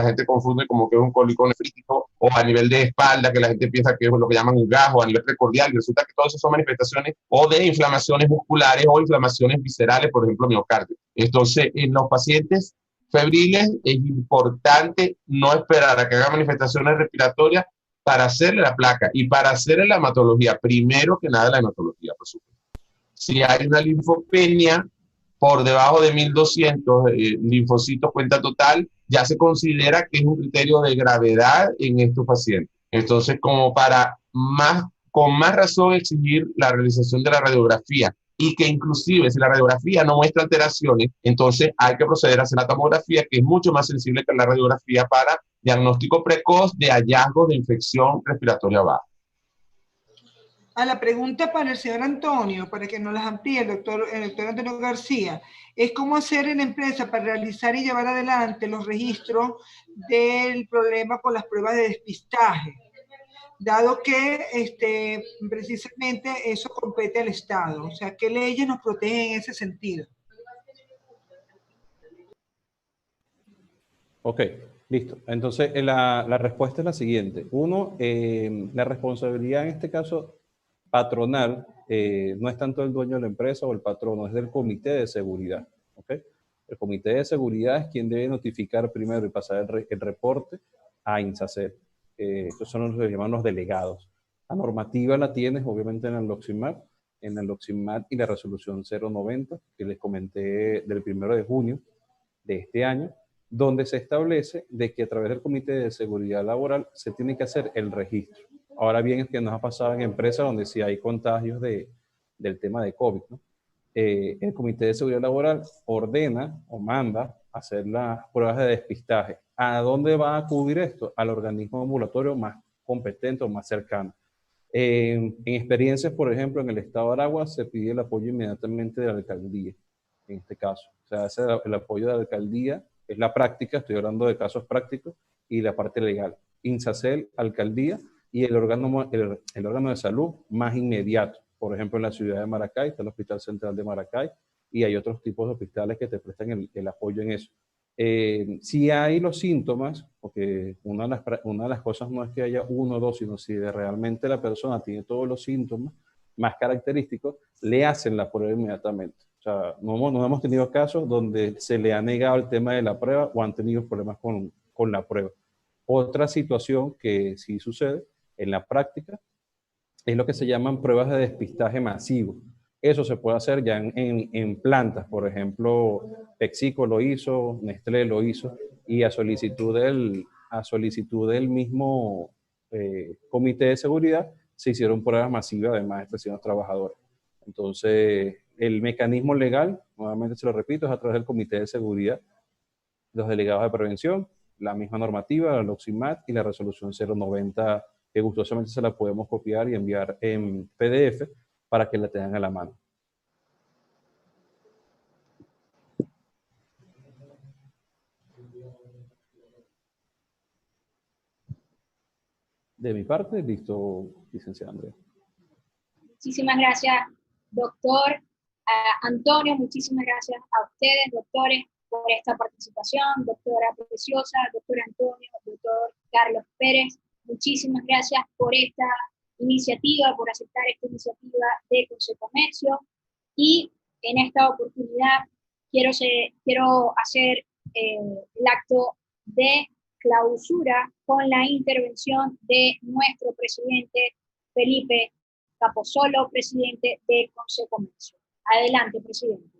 gente confunde como que es un cólico nefrítico, o a nivel de espalda, que la gente piensa que es lo que llaman un gajo, a nivel precordial, y resulta que todas esas son manifestaciones o de inflamaciones musculares o inflamaciones viscerales, por ejemplo, miocardio. Entonces, en los pacientes febriles es importante no esperar a que hagan manifestaciones respiratorias para hacerle la placa y para hacerle la hematología, primero que nada la hematología, por supuesto. Si hay una linfopenia por debajo de 1200 linfocitos cuenta total, ya se considera que es un criterio de gravedad en estos pacientes. Entonces, como para con más razón exigir la realización de la radiografía y que inclusive si la radiografía no muestra alteraciones, entonces hay que proceder a hacer la tomografía, que es mucho más sensible que la radiografía para diagnóstico precoz de hallazgos de infección respiratoria baja. A la pregunta para el señor Antonio, para que nos las amplíe el doctor Antonio García, es cómo hacer en la empresa para realizar y llevar adelante los registros del problema con las pruebas de despistaje, dado que precisamente eso compete al Estado. O sea, ¿qué leyes nos protegen en ese sentido? Ok, listo. Entonces, la respuesta es la siguiente. Uno, la responsabilidad en este caso patronal no es tanto el dueño de la empresa o el patrono, es del comité de seguridad. ¿Okay? El comité de seguridad es quien debe notificar primero y pasar el reporte a INSACER. Estos son los que llaman los delegados. La normativa la tienes obviamente en el LOXIMAT y la resolución 090 que les comenté del 1 de junio de este año, donde se establece de que a través del Comité de Seguridad Laboral se tiene que hacer el registro. Ahora bien, es que nos ha pasado en empresas donde sí hay contagios del tema de COVID, ¿no? El Comité de Seguridad Laboral ordena o manda hacer las pruebas de despistaje. ¿A dónde va a acudir esto? Al organismo ambulatorio más competente o más cercano. En experiencias, por ejemplo, en el estado de Aragua se pide el apoyo inmediatamente de la alcaldía, en este caso. O sea, el apoyo de la alcaldía es la práctica, estoy hablando de casos prácticos, y la parte legal. INSACEL, alcaldía, y el órgano de salud más inmediato. Por ejemplo, en la ciudad de Maracay está el Hospital Central de Maracay y hay otros tipos de hospitales que te prestan el apoyo en eso. Si hay los síntomas, porque una de las cosas no es que haya uno o dos, sino si realmente la persona tiene todos los síntomas más característicos, le hacen la prueba inmediatamente. O sea, no hemos tenido casos donde se le ha negado el tema de la prueba o han tenido problemas con la prueba. Otra situación que sí sucede en la práctica es lo que se llaman pruebas de despistaje masivo. Eso se puede hacer ya en plantas, por ejemplo, PepsiCo lo hizo, Nestlé lo hizo, y a solicitud del mismo comité de seguridad se hicieron pruebas masivas de más de 300 trabajadores. Entonces, el mecanismo legal, nuevamente se lo repito, es a través del comité de seguridad, los delegados de prevención, la misma normativa, la LOXIMAT y la resolución 090, que gustosamente se la podemos copiar y enviar en PDF para que la tengan a la mano. De mi parte, listo, licenciada Andrea. Muchísimas gracias, doctor Antonio, muchísimas gracias a ustedes, doctores, por esta participación, doctora Preciosa, doctor Antonio, doctor Carlos Pérez, muchísimas gracias por esta iniciativa, por aceptar esta iniciativa de Consecomercio, y en esta oportunidad quiero hacer el acto de clausura con la intervención de nuestro presidente Felipe Capozolo, presidente de Consecomercio. Adelante, presidente.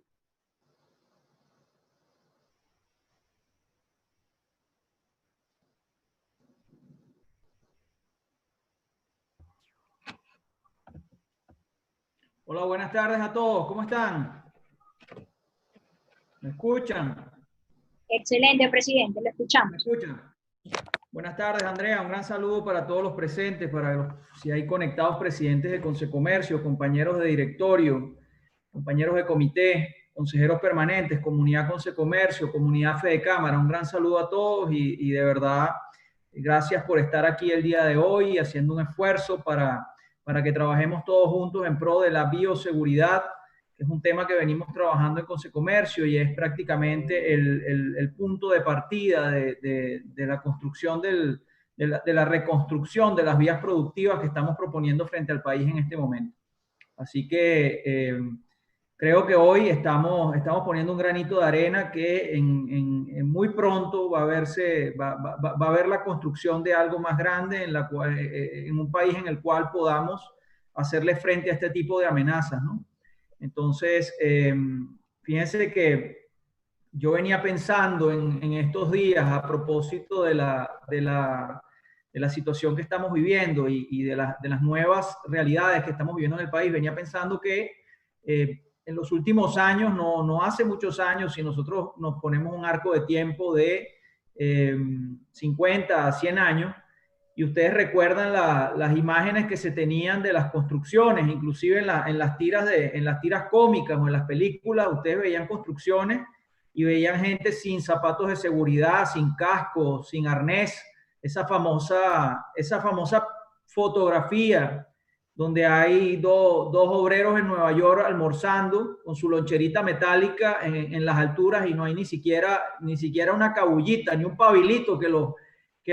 Hola, buenas tardes a todos. ¿Cómo están? ¿Me escuchan? Excelente, presidente. Lo escuchamos. ¿Me escuchan? Buenas tardes, Andrea. Un gran saludo para todos los presentes, si hay conectados presidentes de Consecomercio, compañeros de directorio, compañeros de comité, consejeros permanentes, comunidad Consecomercio, comunidad Fede Cámara. Un gran saludo a todos y de verdad, gracias por estar aquí el día de hoy haciendo un esfuerzo para que trabajemos todos juntos en pro de la bioseguridad, que es un tema que venimos trabajando en Consecomercio y es prácticamente el punto de partida de la construcción de la reconstrucción de las vías productivas que estamos proponiendo frente al país en este momento. Así que creo que hoy estamos poniendo un granito de arena que en muy pronto va a haber la construcción de algo más grande en un país en el cual podamos hacerle frente a este tipo de amenazas, ¿no? Entonces, fíjense que yo venía pensando en estos días a propósito de la situación que estamos viviendo y de las nuevas realidades que estamos viviendo en el país. Venía pensando que en los últimos años, no hace muchos años, si nosotros nos ponemos un arco de tiempo de 50 a 100 años, y ustedes recuerdan las imágenes que se tenían de las construcciones, inclusive en las tiras cómicas o en las películas, ustedes veían construcciones y veían gente sin zapatos de seguridad, sin casco, sin arnés, esa famosa fotografía donde hay dos obreros en Nueva York almorzando con su loncherita metálica en las alturas y no hay ni siquiera una cabullita, ni un pabilito que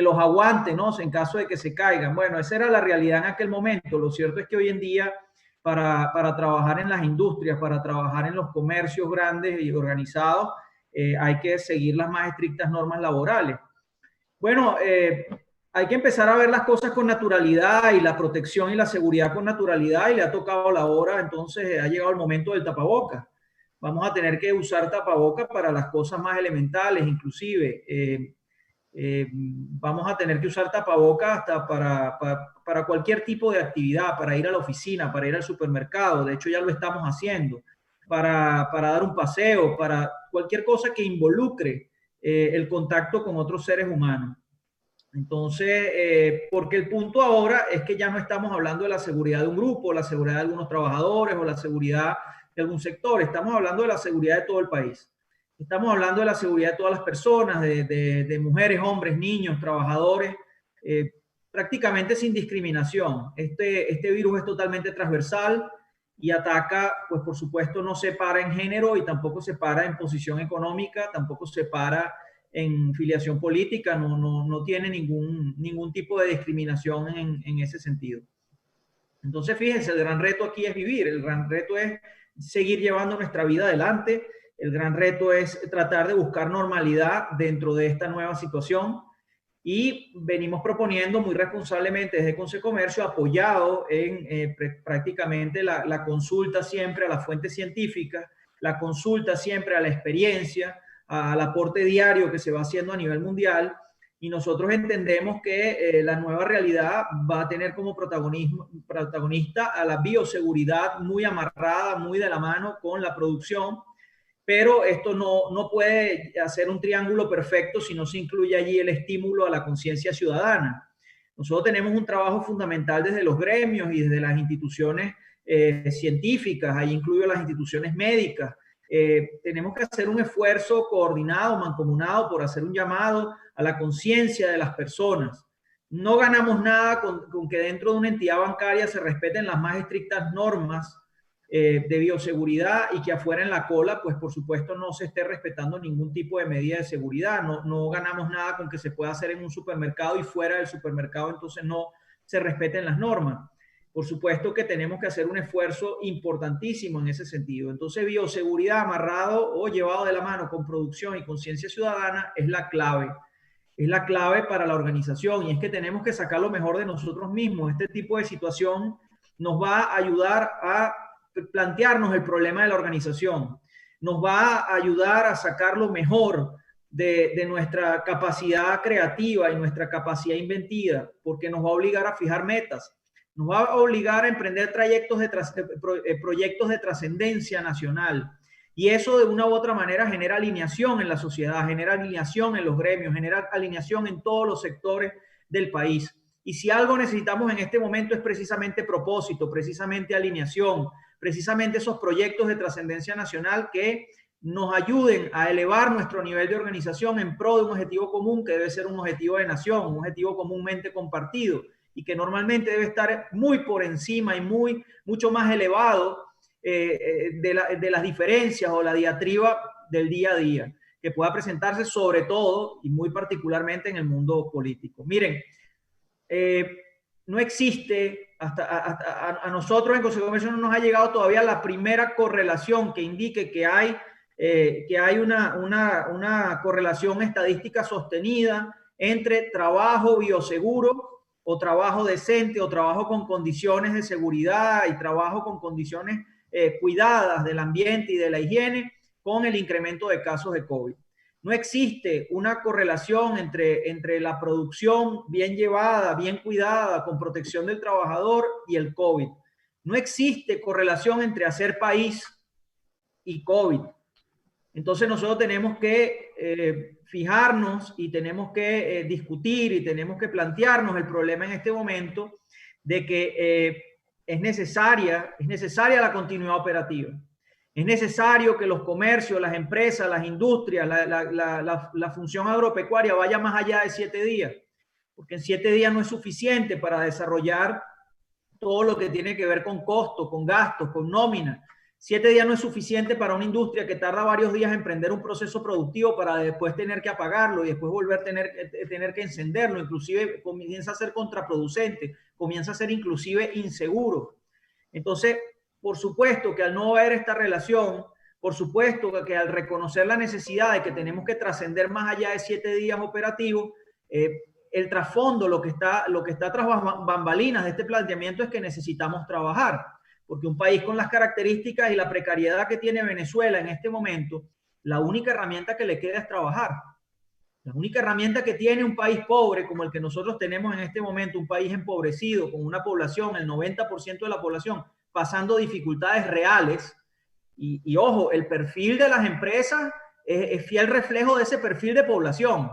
los aguante, ¿no? En caso de que se caigan. Bueno, esa era la realidad en aquel momento. Lo cierto es que hoy en día, para trabajar en las industrias, para trabajar en los comercios grandes y organizados, hay que seguir las más estrictas normas laborales. Bueno, hay que empezar a ver las cosas con naturalidad y la protección y la seguridad con naturalidad, y le ha tocado la hora, entonces ha llegado el momento del tapabocas. Vamos a tener que usar tapabocas para las cosas más elementales, inclusive. Vamos a tener que usar tapabocas hasta para cualquier tipo de actividad, para ir a la oficina, para ir al supermercado. De hecho, ya lo estamos haciendo. Para dar un paseo, para cualquier cosa que involucre el contacto con otros seres humanos. Entonces, porque el punto ahora es que ya no estamos hablando de la seguridad de un grupo, la seguridad de algunos trabajadores o la seguridad de algún sector. Estamos hablando de la seguridad de todo el país. Estamos hablando de la seguridad de todas las personas, de mujeres, hombres, niños, trabajadores, prácticamente sin discriminación. Este virus es totalmente transversal y ataca, pues por supuesto no separa en género y tampoco separa en posición económica, tampoco separa en filiación política, no tiene ningún tipo de discriminación en ese sentido. Entonces, fíjense, el gran reto aquí es vivir, el gran reto es seguir llevando nuestra vida adelante. El gran reto es tratar de buscar normalidad dentro de esta nueva situación y venimos proponiendo muy responsablemente desde Consecomercio, apoyado en prácticamente la consulta siempre a las fuentes científicas, la consulta siempre a la experiencia, al aporte diario que se va haciendo a nivel mundial, y nosotros entendemos que la nueva realidad va a tener como protagonista a la bioseguridad muy amarrada, muy de la mano con la producción, pero esto no puede hacer un triángulo perfecto si no se incluye allí el estímulo a la conciencia ciudadana. Nosotros tenemos un trabajo fundamental desde los gremios y desde las instituciones científicas, ahí incluyo las instituciones médicas. Tenemos que hacer un esfuerzo coordinado, mancomunado, por hacer un llamado a la conciencia de las personas. No ganamos nada con que dentro de una entidad bancaria se respeten las más estrictas normas de bioseguridad y que afuera en la cola, pues por supuesto no se esté respetando ningún tipo de medida de seguridad. No ganamos nada con que se pueda hacer en un supermercado y fuera del supermercado entonces no se respeten las normas. Por supuesto que tenemos que hacer un esfuerzo importantísimo en ese sentido. Entonces, bioseguridad amarrado o llevado de la mano con producción y conciencia ciudadana es la clave. Es la clave para la organización, y es que tenemos que sacar lo mejor de nosotros mismos. Este tipo de situación nos va a ayudar a plantearnos el problema de la organización, nos va a ayudar a sacar lo mejor de nuestra capacidad creativa y nuestra capacidad inventiva, porque nos va a obligar a fijar metas, nos va a obligar a emprender proyectos de trascendencia nacional, y eso de una u otra manera genera alineación en la sociedad, genera alineación en los gremios, genera alineación en todos los sectores del país. Y si algo necesitamos en este momento es precisamente propósito, precisamente alineación, precisamente esos proyectos de trascendencia nacional que nos ayuden a elevar nuestro nivel de organización en pro de un objetivo común que debe ser un objetivo de nación, un objetivo comúnmente compartido y que normalmente debe estar muy por encima y mucho más elevado de las diferencias o la diatriba del día a día, que pueda presentarse sobre todo y muy particularmente en el mundo político. Miren, no existe, a nosotros en Consecomercio no nos ha llegado todavía la primera correlación que indique que hay una correlación estadística sostenida entre trabajo bioseguro o trabajo decente o trabajo con condiciones de seguridad y trabajo con condiciones cuidadas del ambiente y de la higiene con el incremento de casos de COVID. No existe una correlación entre la producción bien llevada, bien cuidada, con protección del trabajador y el COVID. No existe correlación entre hacer país y COVID. Entonces nosotros tenemos que fijarnos y tenemos que discutir y tenemos que plantearnos el problema en este momento de que es necesaria la continuidad operativa. Es necesario que los comercios, las empresas, las industrias, la función agropecuaria vaya más allá de 7 días, porque en 7 días no es suficiente para desarrollar todo lo que tiene que ver con costos, con gastos, con nómina. 7 días no es suficiente para una industria que tarda varios días en emprender un proceso productivo para después tener que apagarlo y después volver a tener que encenderlo. Inclusive comienza a ser contraproducente, comienza a ser inclusive inseguro. Entonces, por supuesto que al no haber esta relación, por supuesto que al reconocer la necesidad de que tenemos que trascender más allá de 7 días operativos, el trasfondo, lo que está tras bambalinas de este planteamiento es que necesitamos trabajar. Porque un país con las características y la precariedad que tiene Venezuela en este momento, la única herramienta que le queda es trabajar. La única herramienta que tiene un país pobre como el que nosotros tenemos en este momento, un país empobrecido, con una población, el 90% de la población, pasando dificultades reales. Y ojo, el perfil de las empresas es fiel reflejo de ese perfil de población.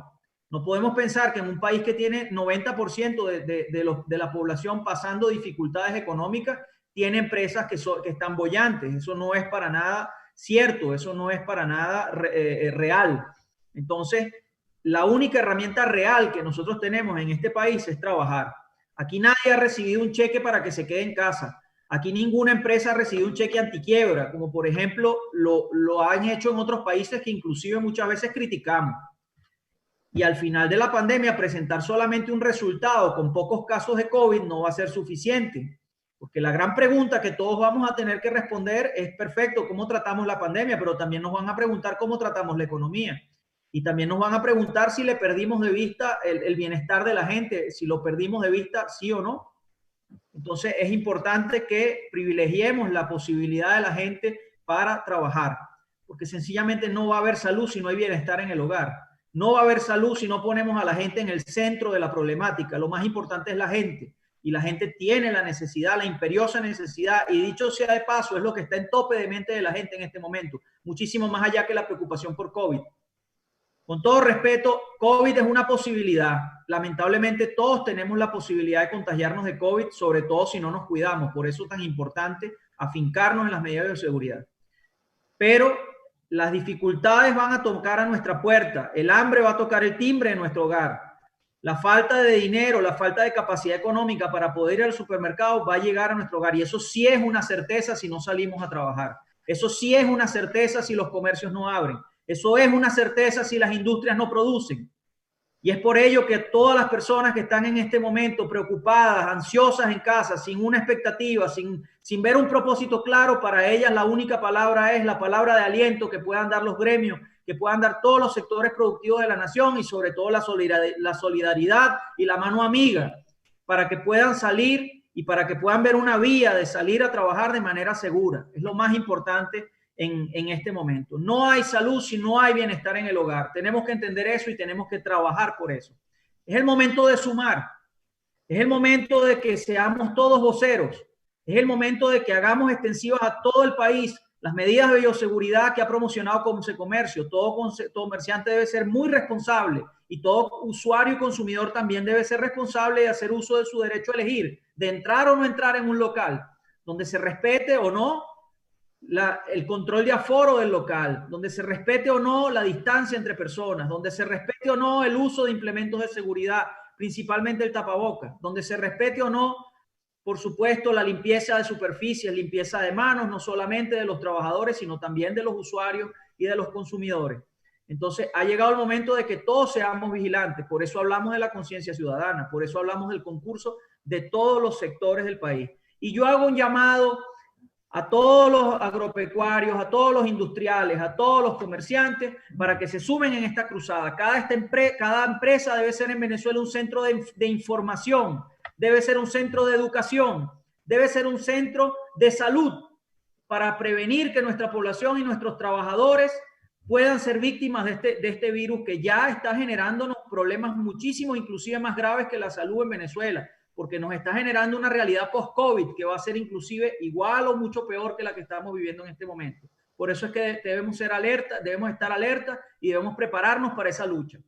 No podemos pensar que en un país que tiene 90% de la población pasando dificultades económicas, tiene empresas que están bollantes. Eso no es para nada cierto, eso no es para nada real. Entonces, la única herramienta real que nosotros tenemos en este país es trabajar. Aquí nadie ha recibido un cheque para que se quede en casa. Aquí ninguna empresa ha recibido un cheque antiquiebra, como por ejemplo lo han hecho en otros países que inclusive muchas veces criticamos. Y al final de la pandemia, presentar solamente un resultado con pocos casos de COVID no va a ser suficiente. Porque la gran pregunta que todos vamos a tener que responder es, perfecto, ¿cómo tratamos la pandemia? Pero también nos van a preguntar cómo tratamos la economía. Y también nos van a preguntar si le perdimos de vista el bienestar de la gente, si lo perdimos de vista, sí o no. Entonces es importante que privilegiemos la posibilidad de la gente para trabajar, porque sencillamente no va a haber salud si no hay bienestar en el hogar. No va a haber salud si no ponemos a la gente en el centro de la problemática. Lo más importante es la gente. Y la gente tiene la necesidad, la imperiosa necesidad, y dicho sea de paso, es lo que está en tope de mente de la gente en este momento, muchísimo más allá que la preocupación por COVID. Con todo respeto, COVID es una posibilidad. Lamentablemente todos tenemos la posibilidad de contagiarnos de COVID, sobre todo si no nos cuidamos. Por eso es tan importante afincarnos en las medidas de seguridad. Pero las dificultades van a tocar a nuestra puerta. El hambre va a tocar el timbre de nuestro hogar. La falta de dinero, la falta de capacidad económica para poder ir al supermercado va a llegar a nuestro hogar. Y eso sí es una certeza si no salimos a trabajar. Eso sí es una certeza si los comercios no abren. Eso es una certeza si las industrias no producen. Y es por ello que todas las personas que están en este momento preocupadas, ansiosas en casa, sin una expectativa, sin ver un propósito claro, para ellas la única palabra es la palabra de aliento que puedan dar los gremios, que puedan dar todos los sectores productivos de la nación y sobre todo la solidaridad y la mano amiga para que puedan salir y para que puedan ver una vía de salir a trabajar de manera segura. Es lo más importante en este momento. No hay salud si no hay bienestar en el hogar. Tenemos que entender eso y tenemos que trabajar por eso. Es el momento de sumar. Es el momento de que seamos todos voceros. Es el momento de que hagamos extensivas a todo el país las medidas de bioseguridad que ha promocionado Consecomercio. Todo comerciante debe ser muy responsable y todo usuario y consumidor también debe ser responsable de hacer uso de su derecho a elegir, de entrar o no entrar en un local, donde se respete o no el control de aforo del local, donde se respete o no la distancia entre personas, donde se respete o no el uso de implementos de seguridad, principalmente el tapabocas, donde se respete o no, por supuesto, la limpieza de superficies, limpieza de manos, no solamente de los trabajadores, sino también de los usuarios y de los consumidores. Entonces, ha llegado el momento de que todos seamos vigilantes. Por eso hablamos de la conciencia ciudadana, por eso hablamos del concurso de todos los sectores del país. Y yo hago un llamado a todos los agropecuarios, a todos los industriales, a todos los comerciantes, para que se sumen en esta cruzada. Cada empresa debe ser en Venezuela un centro de información, debe ser un centro de educación, debe ser un centro de salud para prevenir que nuestra población y nuestros trabajadores puedan ser víctimas de este virus que ya está generándonos problemas muchísimos, inclusive más graves que la salud en Venezuela, porque nos está generando una realidad post-COVID que va a ser inclusive igual o mucho peor que la que estamos viviendo en este momento. Por eso es que debemos estar alerta y debemos prepararnos para esa lucha.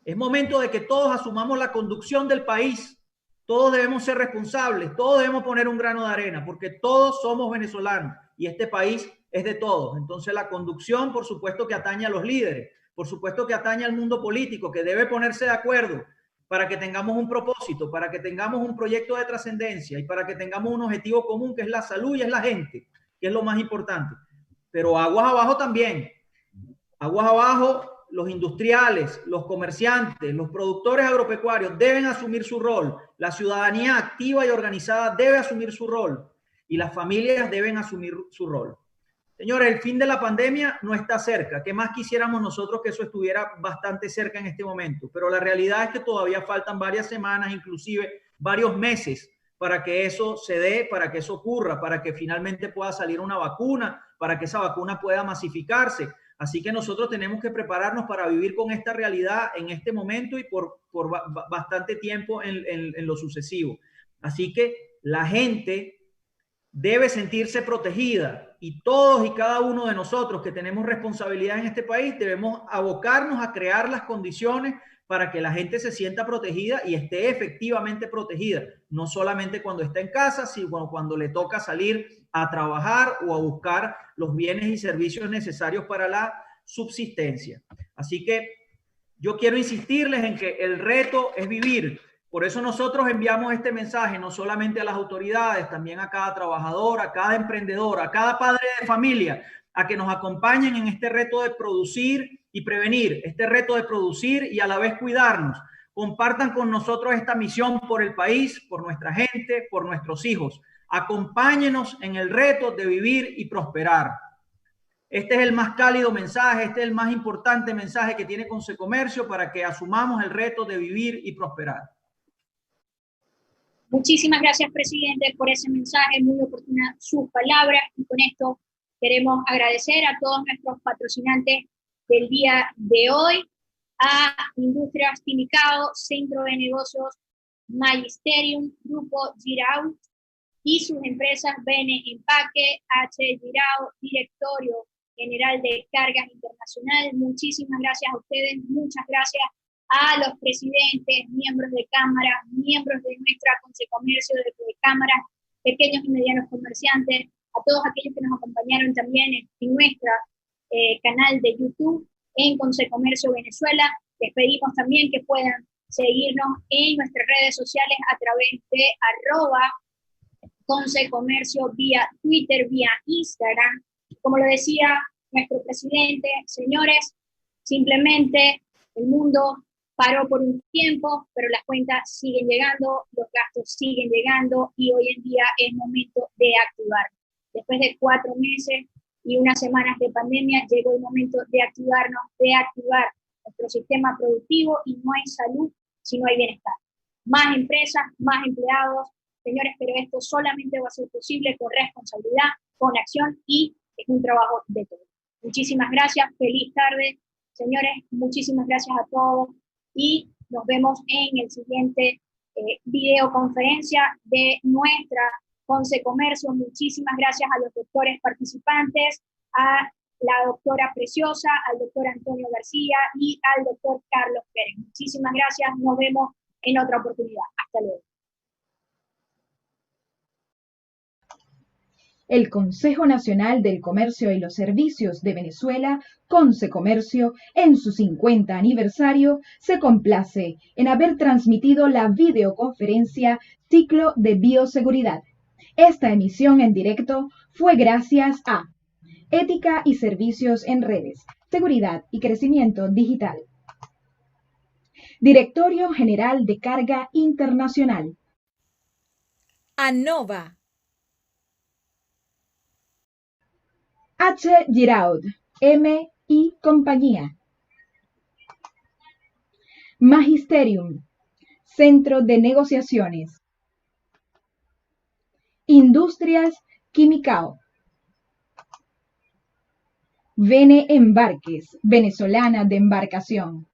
Es momento de que todos asumamos la conducción del país. Todos debemos ser responsables, todos debemos poner un grano de arena, porque todos somos venezolanos y este país es de todos. Entonces la conducción, por supuesto que atañe a los líderes, por supuesto que atañe al mundo político, que debe ponerse de acuerdo para que tengamos un propósito, para que tengamos un proyecto de trascendencia y para que tengamos un objetivo común que es la salud y es la gente, que es lo más importante. Pero aguas abajo también. Aguas abajo, los industriales, los comerciantes, los productores agropecuarios deben asumir su rol. La ciudadanía activa y organizada debe asumir su rol y las familias deben asumir su rol. Señores, el fin de la pandemia no está cerca. ¿Qué más quisiéramos nosotros que eso estuviera bastante cerca en este momento? Pero la realidad es que todavía faltan varias semanas, inclusive varios meses, para que eso se dé, para que eso ocurra, para que finalmente pueda salir una vacuna, para que esa vacuna pueda masificarse. Así que nosotros tenemos que prepararnos para vivir con esta realidad en este momento y por bastante tiempo en lo sucesivo. Así que la gente debe sentirse protegida y todos y cada uno de nosotros que tenemos responsabilidad en este país debemos abocarnos a crear las condiciones para que la gente se sienta protegida y esté efectivamente protegida, no solamente cuando está en casa, sino cuando le toca salir a trabajar o a buscar los bienes y servicios necesarios para la subsistencia. Así que yo quiero insistirles en que el reto es vivir. Por eso nosotros enviamos este mensaje no solamente a las autoridades, también a cada trabajador, a cada emprendedor, a cada padre de familia, a que nos acompañen en este reto de producir y prevenir, este reto de producir y a la vez cuidarnos. Compartan con nosotros esta misión por el país, por nuestra gente, por nuestros hijos. Acompáñenos en el reto de vivir y prosperar. Este es el más cálido mensaje, este es el más importante mensaje que tiene Consecomercio para que asumamos el reto de vivir y prosperar. Muchísimas gracias, presidente, por ese mensaje, muy oportuna sus palabras, y con esto queremos agradecer a todos nuestros patrocinantes del día de hoy, a Industrias Timicao, Centro de Negocios Magisterium, Grupo Giraud y sus empresas BN Empaque, H. Giraud, Directorio General de Cargas Internacional. Muchísimas gracias a ustedes, muchas gracias a los presidentes, miembros de cámara, miembros de nuestra Consecomercio, de cámaras, pequeños y medianos comerciantes, a todos aquellos que nos acompañaron también en nuestro canal de YouTube en Consecomercio Venezuela. Les pedimos también que puedan seguirnos en nuestras redes sociales a través de @Consecomercio vía Twitter, vía Instagram. Como lo decía nuestro presidente, señores, simplemente el mundo paró por un tiempo, pero las cuentas siguen llegando, los gastos siguen llegando y hoy en día es momento de activar. Después de 4 meses y unas semanas de pandemia, llegó el momento de activarnos, de activar nuestro sistema productivo, y no hay salud si no hay bienestar. Más empresas, más empleados, señores, pero esto solamente va a ser posible con responsabilidad, con acción, y es un trabajo de todos. Muchísimas gracias, feliz tarde, señores, muchísimas gracias a todos y nos vemos en el siguiente videoconferencia de nuestra Consecomercio. Muchísimas gracias a los doctores participantes, a la doctora Preciosa, al doctor Antonio García y al doctor Carlos Pérez. Muchísimas gracias, nos vemos en otra oportunidad. Hasta luego. El Consejo Nacional del Comercio y los Servicios de Venezuela, Consecomercio, en su 50 aniversario, se complace en haber transmitido la videoconferencia Ciclo de Bioseguridad. Esta emisión en directo fue gracias a Ética y Servicios en Redes, Seguridad y Crecimiento Digital. Directorio General de Carga Internacional. ANOVA. H. Giraud, M. y Compañía. Magisterium, Centro de Negociaciones. Industrias Timicao. Vene Embarques, venezolana de embarcación.